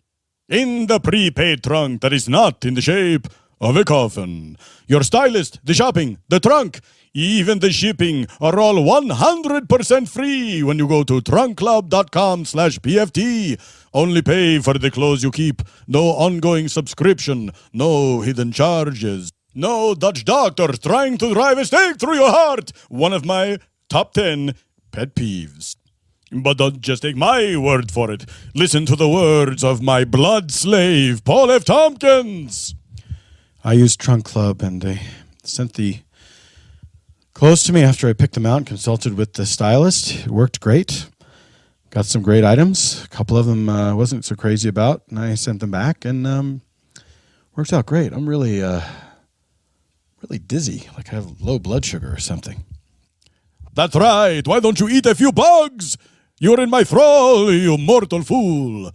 in the prepaid trunk that is not in the shape of a coffin. Your stylist, the shopping, the trunk, even the shipping are all 100% free when you go to trunkclub.com/PFT. Only pay for the clothes you keep. No ongoing subscription. No hidden charges. No Dutch doctor trying to drive a stake through your heart. One of my top 10 pet peeves. But don't just take my word for it. Listen to the words of my blood slave, Paul F. Tompkins. I used Trunk Club, and they sent the clothes to me after I picked them out and consulted with the stylist. It worked great. got some great items. A couple of them wasn't so crazy about, and I sent them back, and worked out great. I'm really dizzy, like I have low blood sugar or something. That's right. Why don't you eat a few bugs? You're in my thrall, you mortal fool.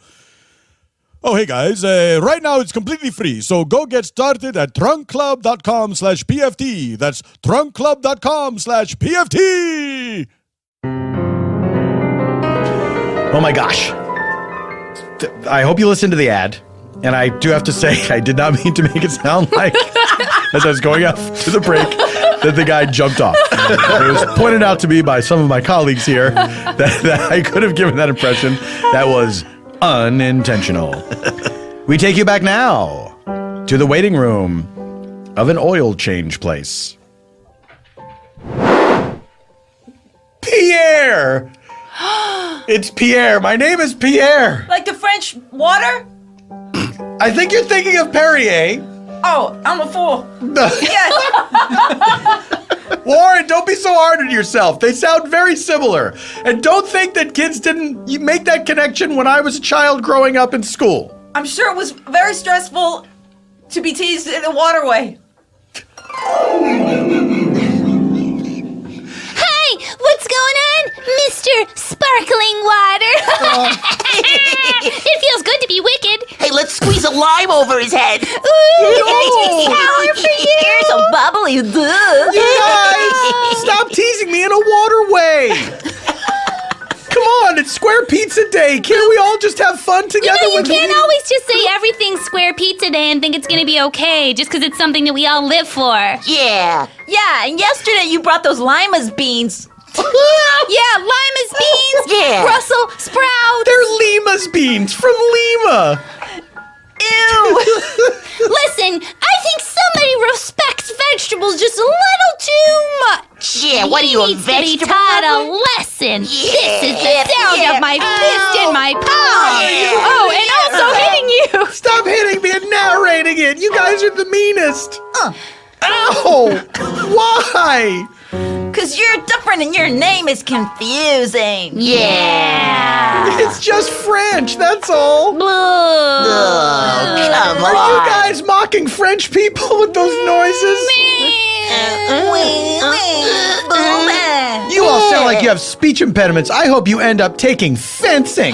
Oh, hey guys, right now it's completely free, so go get started at trunkclub.com/PFT. That's trunkclub.com/PFT. Oh my gosh. I hope you listened to the ad. And I do have to say, I did not mean to make it sound like, as I was going out to the break, that the guy jumped off. It was pointed out to me by some of my colleagues here that I could have given that impression. That was unintentional. We take you back now to the waiting room of an oil change place. Pierre! It's Pierre. My name is Pierre. Like the French water? I think you're thinking of Perrier. Oh, I'm a fool. Yes. Warren, don't be so hard on yourself. They sound very similar. And don't think that kids didn't make that connection when I was a child growing up in school. I'm sure it was very stressful to be teased in a waterway. Hey, what's going on, Mr. Sparkling Water? It feels good to be wicked. Hey, let's squeeze a lime over his head. Ooh, sour for you. Here's a bubbly. You guys, stop teasing me in a waterway. Come on, it's Square Pizza Day. Can't we all just have fun together? You can't always just say everything's Square Pizza Day and think it's going to be okay just because it's something that we all live for. Yeah. Yeah, and yesterday you brought those limas beans. Yeah, limas beans, Yeah. Brussels sprouts. They're Lima's beans from Lima. Ew. Listen, I think somebody respects vegetables just a little too much. Yeah, what are you, a He needs to be vegetable taught a lover? lesson. Yeah, This is the sound yeah. of my fist in my palm. Yeah. Oh, and also hitting you. Stop hitting me and narrating it. You guys are the meanest. Ow! Why? Because you're different and your name is confusing. Yeah. It's just French, that's all. Oh, come Are on. you guys mocking French people with those noises? You all sound like you have speech impediments. I hope you end up taking fencing.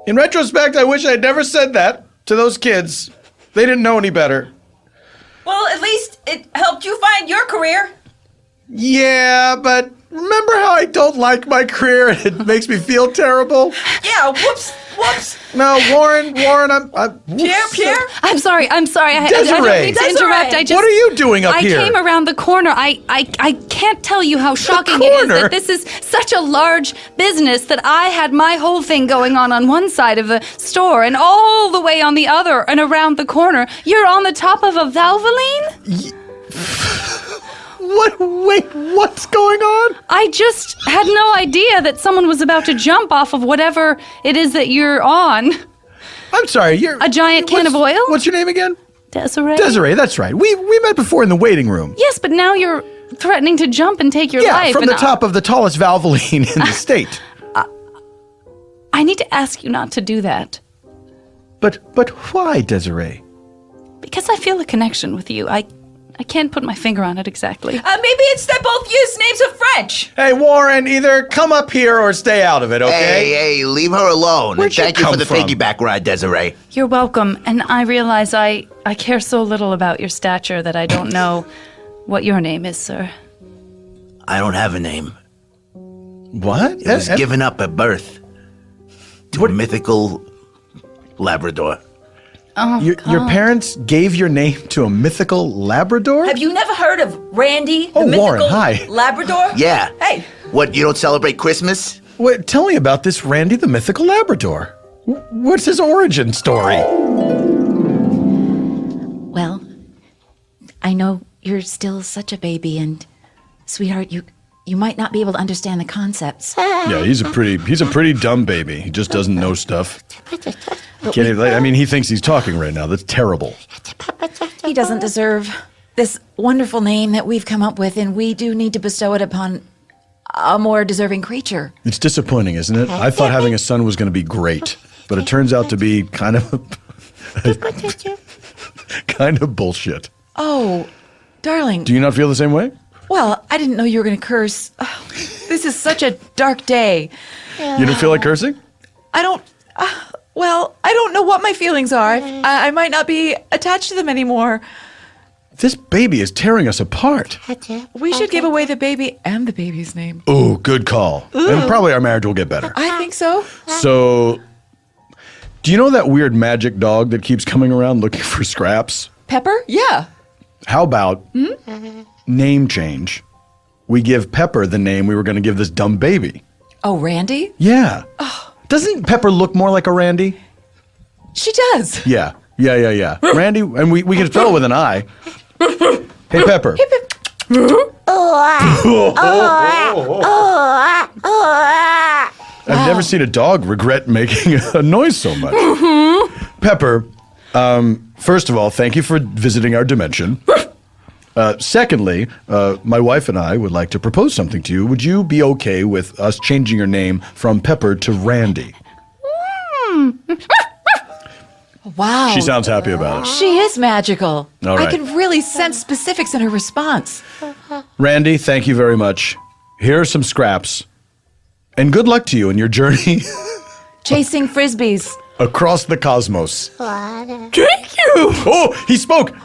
In retrospect, I wish I'd never said that to those kids. They didn't know any better. Well, at least it helped you find your career. Yeah, but remember how I don't like my career and it makes me feel terrible? Yeah, whoops. No, Warren, I'm Pierre? I'm sorry. I don't Desiree. mean to interrupt. I just, What are you doing up here? I came around the corner. I can't tell you how shocking it is corner? that this is such a large business that I had my whole thing going on one side of the store and all the way on the other and around the corner. You're on the top of a Valvoline? What? Wait, what's going on? I just had no idea that someone was about to jump off of whatever it is that you're on. I'm sorry, you're... A giant can of oil? What's your name again? Desiree? Desiree, that's right. We met before in the waiting room. Yes, but now you're threatening to jump and take your Yeah, life. from and the top of the tallest Valvoline in the state. I need to ask you not to do that. But why, Desiree? Because I feel a connection with you. I can't put my finger on it exactly. Maybe it's that both use names of French. Hey, Warren, either come up here or stay out of it, okay? Hey, leave her alone. Where'd you Thank you come for the from? piggyback ride, Desiree. You're welcome, and I realize I care so little about your stature that I don't know what your name is, sir. I don't have a name. What? It was given up at birth to a mythical Labrador. Oh, Your parents gave your name to a mythical Labrador? Have you never heard of Randy, the Oh, Warren, mythical hi. Labrador? Yeah. Hey. What, you don't celebrate Christmas? Wait, tell me about this Randy the mythical Labrador. What's his origin story? Well, I know you're still such a baby, and sweetheart, you might not be able to understand the concepts. Yeah, he's a pretty dumb baby. He just doesn't know stuff. He thinks he's talking right now. That's terrible. He doesn't deserve this wonderful name that we've come up with, and we do need to bestow it upon a more deserving creature. It's disappointing, isn't it? I thought having a son was going to be great, but it turns out to be kind of bullshit. Oh, darling. Do you not feel the same way? Well, I didn't know you were going to curse. Oh, this is such a dark day. You don't feel like cursing? I don't know what my feelings are. I might not be attached to them anymore. This baby is tearing us apart. We should give away the baby and the baby's name. Ooh, good call. And probably our marriage will get better. I think so. So, do you know that weird magic dog that keeps coming around looking for scraps? Pepper? Yeah. How about name change? We give Pepper the name we were going to give this dumb baby. Oh, Randy? Yeah. Doesn't Pepper look more like a Randy? She does. Yeah. Randy, and we can spell it with an I. Hey, Pepper. I've never seen a dog regret making a noise so much. Pepper, first of all, thank you for visiting our dimension. Secondly, my wife and I would like to propose something to you. Would you be okay with us changing your name from Pepper to Randy? Wow. She sounds happy about it. She is magical. All right. I can really sense specifics in her response. Randy, thank you very much. Here are some scraps. And good luck to you in your journey Chasing frisbees. across the cosmos. Thank you. Oh, he spoke!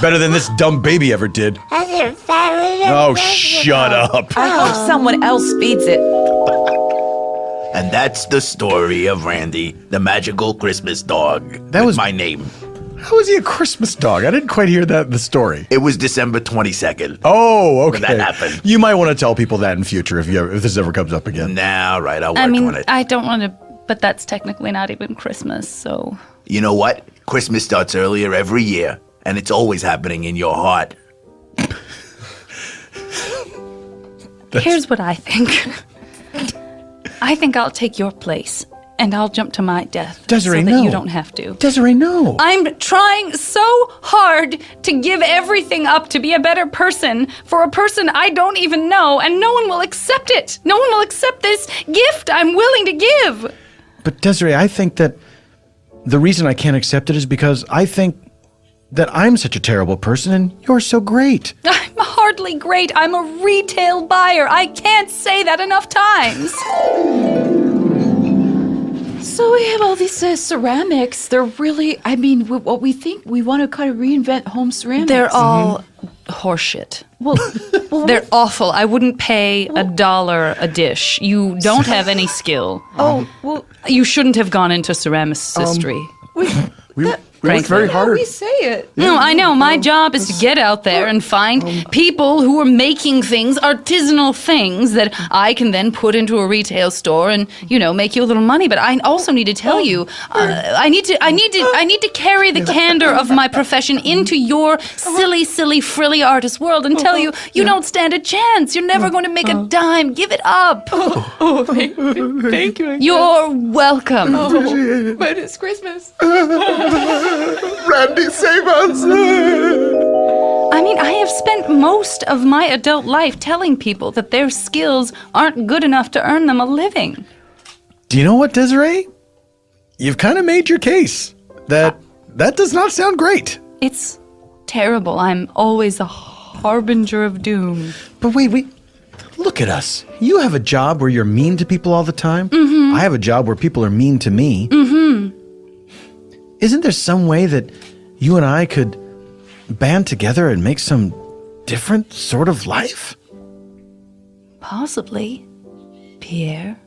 Better than this dumb baby ever did. Oh, shut up. I hope someone else feeds it. And that's the story of Randy, the magical Christmas dog. That was my name. How is he a Christmas dog? I didn't quite hear that in the story. It was December 22nd. Oh, okay. When that happened. You might want to tell people that in future if this ever comes up again. Nah, right, I'll work on it. I don't want to, but that's technically not even Christmas, so. You know what? Christmas starts earlier every year, and it's always happening in your heart. Here's what I think. I think I'll take your place, and I'll jump to my death Desiree, so that no. you don't have to. Desiree, no. I'm trying so hard to give everything up to be a better person for a person I don't even know, and no one will accept it. No one will accept this gift I'm willing to give. But Desiree, I think that the reason I can't accept it is because I think that I'm such a terrible person and you're so great. I'm hardly great. I'm a retail buyer. I can't say that enough times. So we have all these ceramics. They're really, what we think, we want to kind of reinvent home ceramics. They're all horseshit. Well, They're awful. I wouldn't pay $1 a dish. You don't have any skill. Oh, well, You shouldn't have gone into ceramicistry. We worked very hard. we say it. No, I know. My job is to get out there and find people who are making things, artisanal things that I can then put into a retail store and, make you a little money. But I also need to tell you, I need to carry the candor of my profession into your silly, frilly artist world and tell you, you don't stand a chance. You're never going to make a dime. Give it up. Thank you. You're welcome. But it's Christmas. Randy, save us! I mean, I have spent most of my adult life telling people that their skills aren't good enough to earn them a living. Do you know what, Desiree? You've kind of made your case. That does not sound great. It's terrible. I'm always a harbinger of doom. But wait. Look at us. You have a job where you're mean to people all the time. Mm-hmm. I have a job where people are mean to me. Mm-hmm. Isn't there some way that you and I could band together and make some different sort of life? Possibly. Pierre.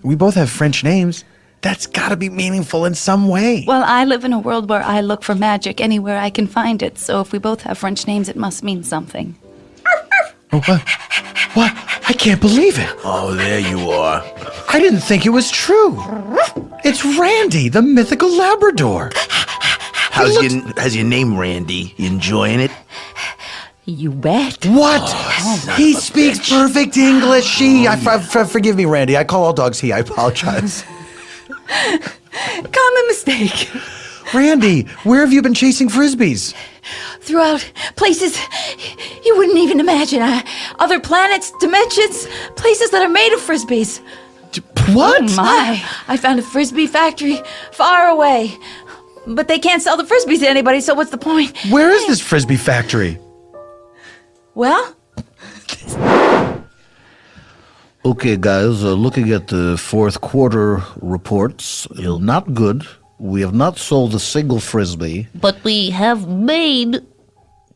We both have French names. That's got to be meaningful in some way. Well, I live in a world where I look for magic anywhere I can find it, so if we both have French names, it must mean something. What? I can't believe it. Oh, there you are. I didn't think it was true. It's Randy, the mythical Labrador. How's your name, Randy? You enjoying it? You bet. What? He speaks perfect English. Forgive me, Randy. I call all dogs he. I apologize. Common mistake. Randy, where have you been chasing frisbees? throughout places you wouldn't even imagine. Other planets, dimensions, places that are made of frisbees. What? Oh my. I found a frisbee factory far away. But they can't sell the frisbees to anybody, so what's the point? Where is this frisbee factory? Well, Okay, guys, looking at the fourth quarter reports, not good. We have not sold a single frisbee. But we have made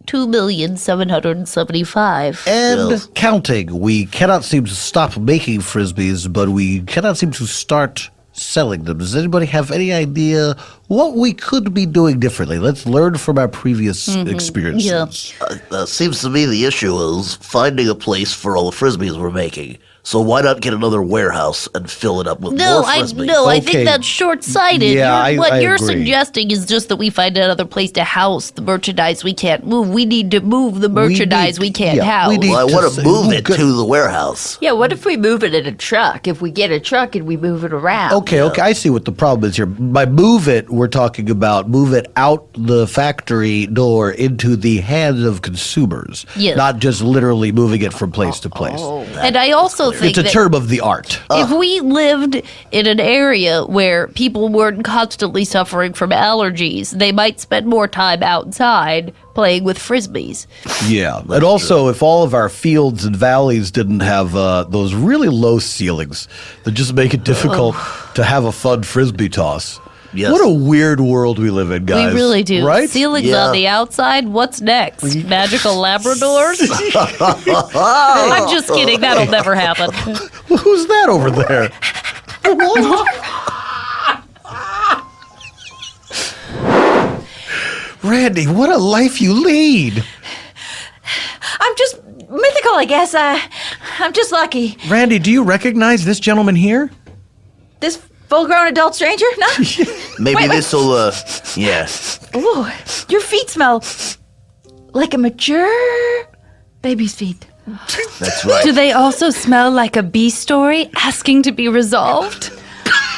2,775,000. And counting. We cannot seem to stop making frisbees, but we cannot seem to start selling them. Does anybody have any idea what we could be doing differently? Let's learn from our previous experiences. Seems to me the issue is finding a place for all the frisbees we're making. So why not get another warehouse and fill it up with more frisbees? I Okay. think that's short-sighted. Yeah, I what you're agree. suggesting is just that we find another place to house the merchandise we can't move. We need to move the merchandise we can't house. we need Well, I want to to move say- it to the warehouse. Yeah, what if we move it in a truck? If we get a truck and we move it around. Okay, I see what the problem is here. By move it, we're talking about move it out the factory door into the hands of consumers. Yes. Not just literally moving it from place to place. And I also think It's a that term of the art. if we lived in an area where people weren't constantly suffering from allergies, they might spend more time outside playing with frisbees. Yeah. And also, if all of our fields and valleys didn't have those really low ceilings that just make it difficult to have a fun frisbee toss. Yes. What a weird world we live in, guys. We really do. Right? Ceilings Yeah. on the outside. What's next? Magical Labradors? I'm just kidding. That'll never happen. Who's that over there? Randy, what a life you lead. I'm just mythical, I guess. I'm just lucky. Randy, do you recognize this gentleman here? This full-grown adult stranger? No? Maybe Wait. this'll, yeah. Ooh, your feet smell like a mature baby's feet. That's right. Do they also smell like a bee story asking to be resolved?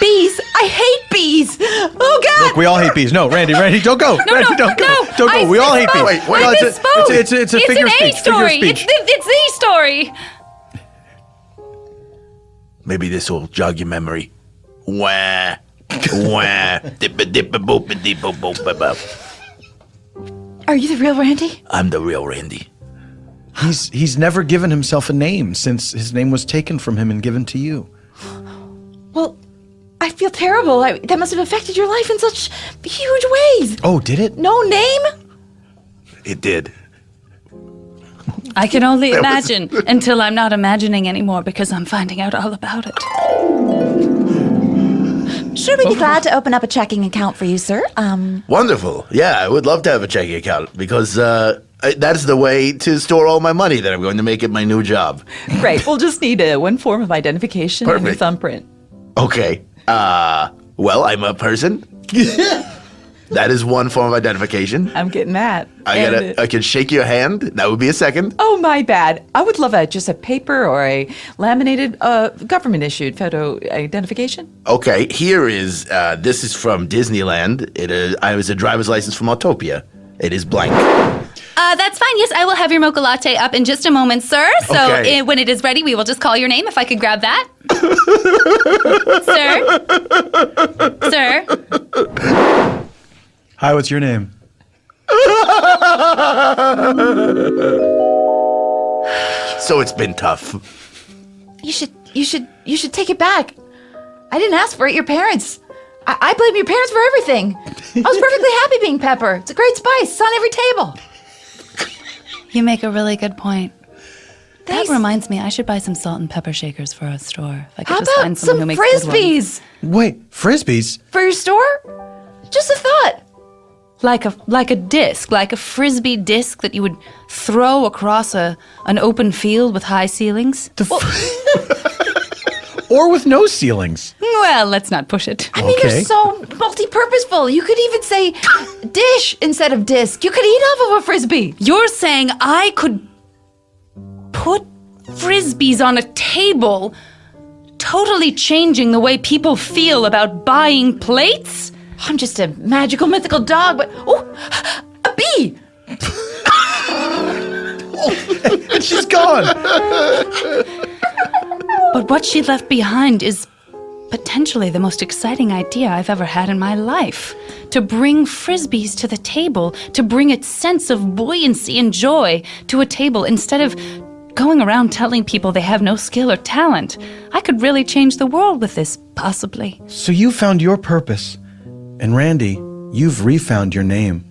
Bees? I hate bees. Oh, God. Look, we all hate bees. No, Randy, don't go. Randy, don't go. Don't go. We all hate bees. Wait, No, it's a figure of It's an A speech. story. Figure of speech. It's the story. Maybe this will jog your memory. Wah. Wah. Dippa dippa boop dippa boop boop. Are you the real Randy? I'm the real Randy. He's never given himself a name since his name was taken from him and given to you. Well, I feel terrible. That must have affected your life in such huge ways. Oh, did it? No name? It did. I can only imagine until I'm not imagining anymore because I'm finding out all about it. Should we be glad to open up a checking account for you, sir? Wonderful. Yeah, I would love to have a checking account because that's the way to store all my money that I'm going to make at my new job. Great. We'll just need one form of identification and your Perfect. thumbprint. Okay. Well, I'm a person. That is one form of identification. I'm getting that. I can shake your hand. That would be a second. Oh, my bad. I would love just a paper or a laminated government-issued photo identification. Okay, here is, this is from Disneyland. I was a driver's license from Autopia. It is blank. That's fine. Yes, I will have your mocha latte up in just a moment, sir. So Okay. when it is ready, we will just call your name. If I could grab that. Sir? Sir? Hi, what's your name? So it's been tough. You should take it back. I didn't ask for it. Your parents. I blame your parents for everything. I was perfectly happy being pepper. It's a great spice. It's on every table. You make a really good point. Thanks. That reminds me, I should buy some salt and pepper shakers for our store. If I could How just about find someone who some makes good ones. frisbees Wait, frisbees? for your store? Just a thought. Like a disc, like a frisbee disc that you would throw across an open field with high ceilings. Or with no ceilings? Well, let's not push it. I mean, Okay. they're so multi-purposeful. You could even say dish instead of disc. You could eat off of a frisbee. You're saying I could put frisbees on a table, totally changing the way people feel about buying plates? I'm just a magical, mythical dog, but oh, a bee. and she's gone. But what she left behind is potentially the most exciting idea I've ever had in my life. To bring frisbees to the table, to bring its sense of buoyancy and joy to a table instead of going around telling people they have no skill or talent. I could really change the world with this, possibly. So you found your purpose. And Randy, you've refound your name.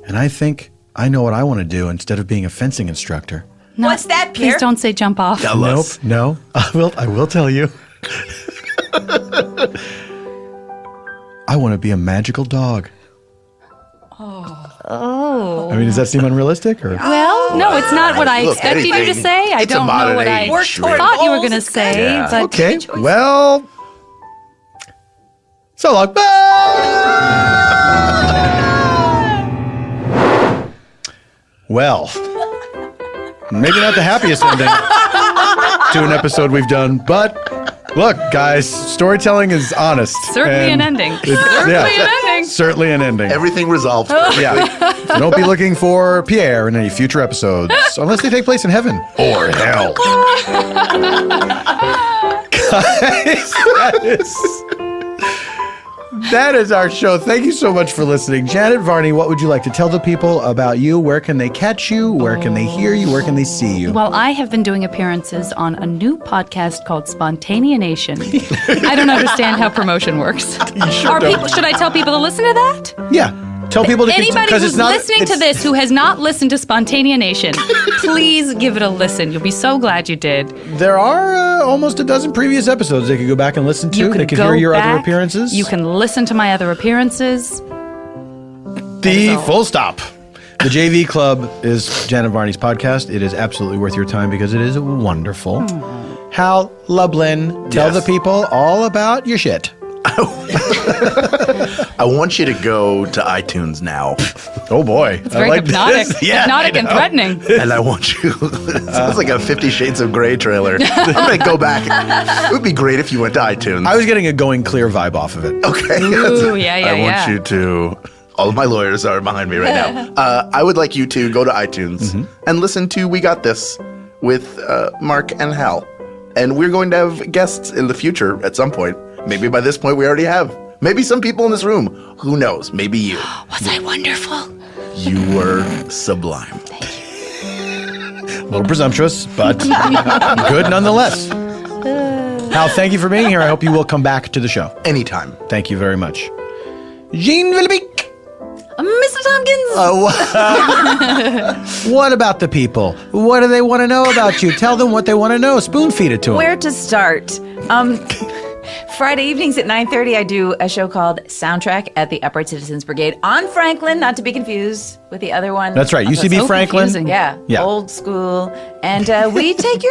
And I think I know what I want to do instead of being a fencing instructor. No, What's that, Pierre? Please don't say jump off. Nope, no. I will tell you. I want to be a magical dog. Oh. I mean, does that seem unrealistic? Or? Well, no, it's not what I Look, expected you to anything- say. I it's a don't know modern what I age thought you were going to say. But Okay, well, so long. Well, maybe not the happiest ending to an episode we've done, but look, guys, storytelling is honest. certainly and an ending. it's- Certainly an ending. Certainly an ending. Everything resolved. Yeah. So don't be looking for Pierre in any future episodes, unless they take place in heaven or hell. Guys, that is our show. Thank you so much for listening. Janet, Varney, what would you like to tell the people about you? Where can they catch you? Where can they hear you? Where can they see you? Well, I have been doing appearances on a new podcast called Spontaneanation. I don't understand how promotion works. Should I tell people to listen to that? Yeah. Tell people to Anybody because who's it's not listening to this who has not listened to Spontaneanation, please give it a listen. You'll be so glad you did. There are almost a dozen previous episodes they could go back and listen to. They could hear your other appearances. You can listen to my other appearances. The full stop. The JV Club is Janet Varney's podcast. It is absolutely worth your time because it is wonderful. Hal Lublin, tell the people all about your shit. I want you to go to iTunes now. Oh boy. It's very hypnotic. Hypnotic and threatening. And I want you, it sounds like a 50 Shades of Grey trailer. I'm going to go back. It would be great if you went to iTunes. I was getting a Going Clear vibe off of it. Okay. Ooh, yeah, I want you to, all of my lawyers are behind me right now. I would like you to go to iTunes and listen to We Got This with Mark and Hal. And we're going to have guests in the future at some point. Maybe by this point we already have. Maybe some people in this room. Who knows? Maybe you. Was I wonderful? You were sublime. A little presumptuous, but good nonetheless. Hal, thank you for being here. I hope you will come back to the show. Anytime. Thank you very much. Jean Villepique. Mr. Tompkins. What about the people? What do they want to know about you? Tell them what they want to know. Spoon feed it to them. Where to start? Friday evenings at 9:30, I do a show called Soundtrack at the Upright Citizens Brigade on Franklin, not to be confused with the other one. That's right. UCB so Franklin. confusing. Yeah, old school. And we take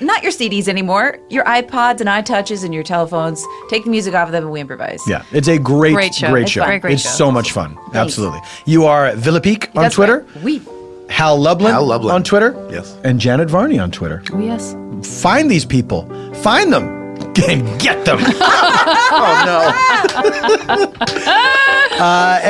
not your CDs anymore, your iPods and iTouches and your telephones, take the music off of them and we improvise. Yeah, it's a great show. It's fun. Great It's show. so much fun. Absolutely. You are Villepique on That's Twitter. right. We. Hal Lublin on Twitter. Yes. And Janet Varney on Twitter. Oh, yes. Find these people. Find them. And get them. Oh, no.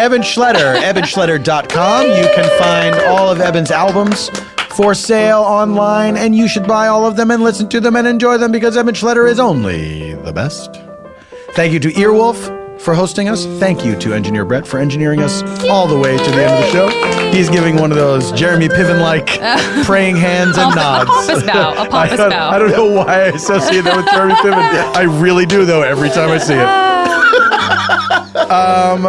Eban Schletter, ebanschletter.com. You can find all of Eban's albums for sale online, and you should buy all of them and listen to them and enjoy them because Eban Schletter is only the best. Thank you to Earwolf for hosting us. Thank you to Engineer Brett for engineering us all the way to the end of the show. He's giving one of those Jeremy Piven-like praying hands and nods. A pompous bow. A pompous bow. I don't know why I associate that with Jeremy Piven. I really do, though, every time I see it.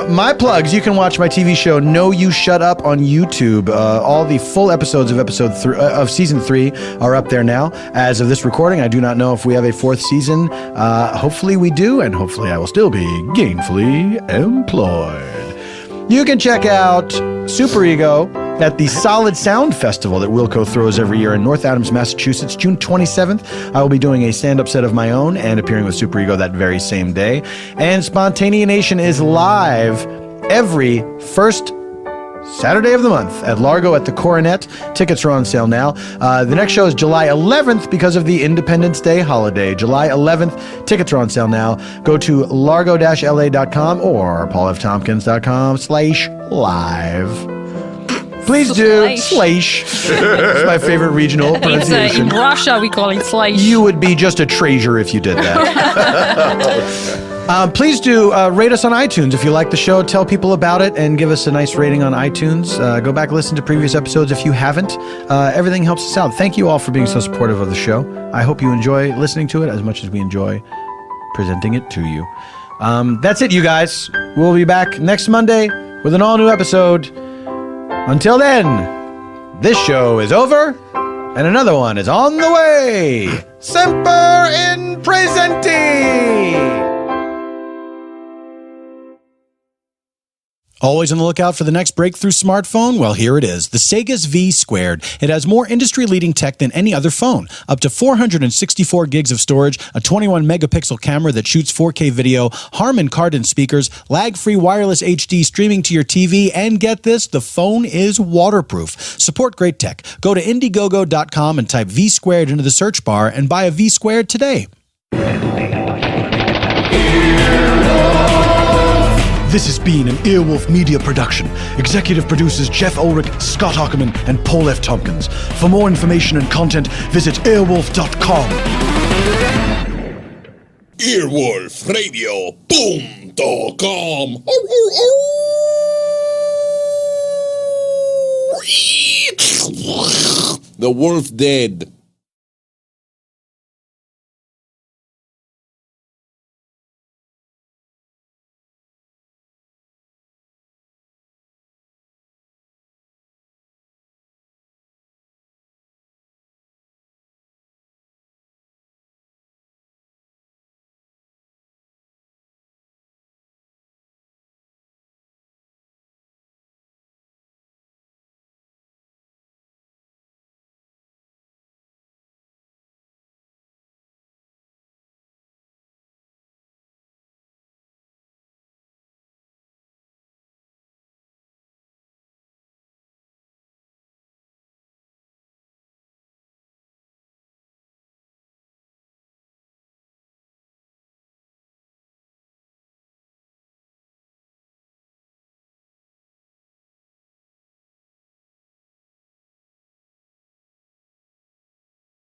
My plugs, you can watch my TV show No You Shut Up on YouTube. All the full episodes of season 3 are up there now. As of this recording, I do not know if we have a 4th season. Hopefully we do, and hopefully I will still be gainfully employed. You can check out Super Ego at the Solid Sound Festival that Wilco throws every year in North Adams, Massachusetts, June 27th. I will be doing a stand-up set of my own and appearing with Super Ego that very same day. And Spontaneanation is live every first Saturday of the month at Largo at the Coronet. Tickets are on sale now. The next show is July 11th because of the Independence Day holiday. July 11th. Tickets are on sale now. Go to largo-la.com or paulftompkins.com/live. Please do. Slaish. It's my favorite regional In pronunciation. Russia, we call it slaish. You would be just a treasure if you did that. Please do rate us on iTunes. If you like the show, tell people about it and give us a nice rating on iTunes. Go back and listen to previous episodes if you haven't. Everything helps us out. Thank you all for being so supportive of the show. I hope you enjoy listening to it as much as we enjoy presenting it to you. That's it, you guys. We'll be back next Monday with an all-new episode. Until then, this show is over, and another one is on the way. Semper in presenti! Always on the lookout for the next breakthrough smartphone? Well, here it is, the Sega's V Squared. It has more industry-leading tech than any other phone. Up to 464 gigs of storage, a 21-megapixel camera that shoots 4K video, Harman Kardon speakers, lag-free wireless HD streaming to your TV, and get this, the phone is waterproof. Support great tech. Go to Indiegogo.com and type V Squared into the search bar and buy a V Squared today. This has been an Earwolf Media production. Executive producers Jeff Ulrich, Scott Ackerman, and Paul F. Tompkins. For more information and content, visit earwolf.com. Earwolfradio.com. The wolf dead.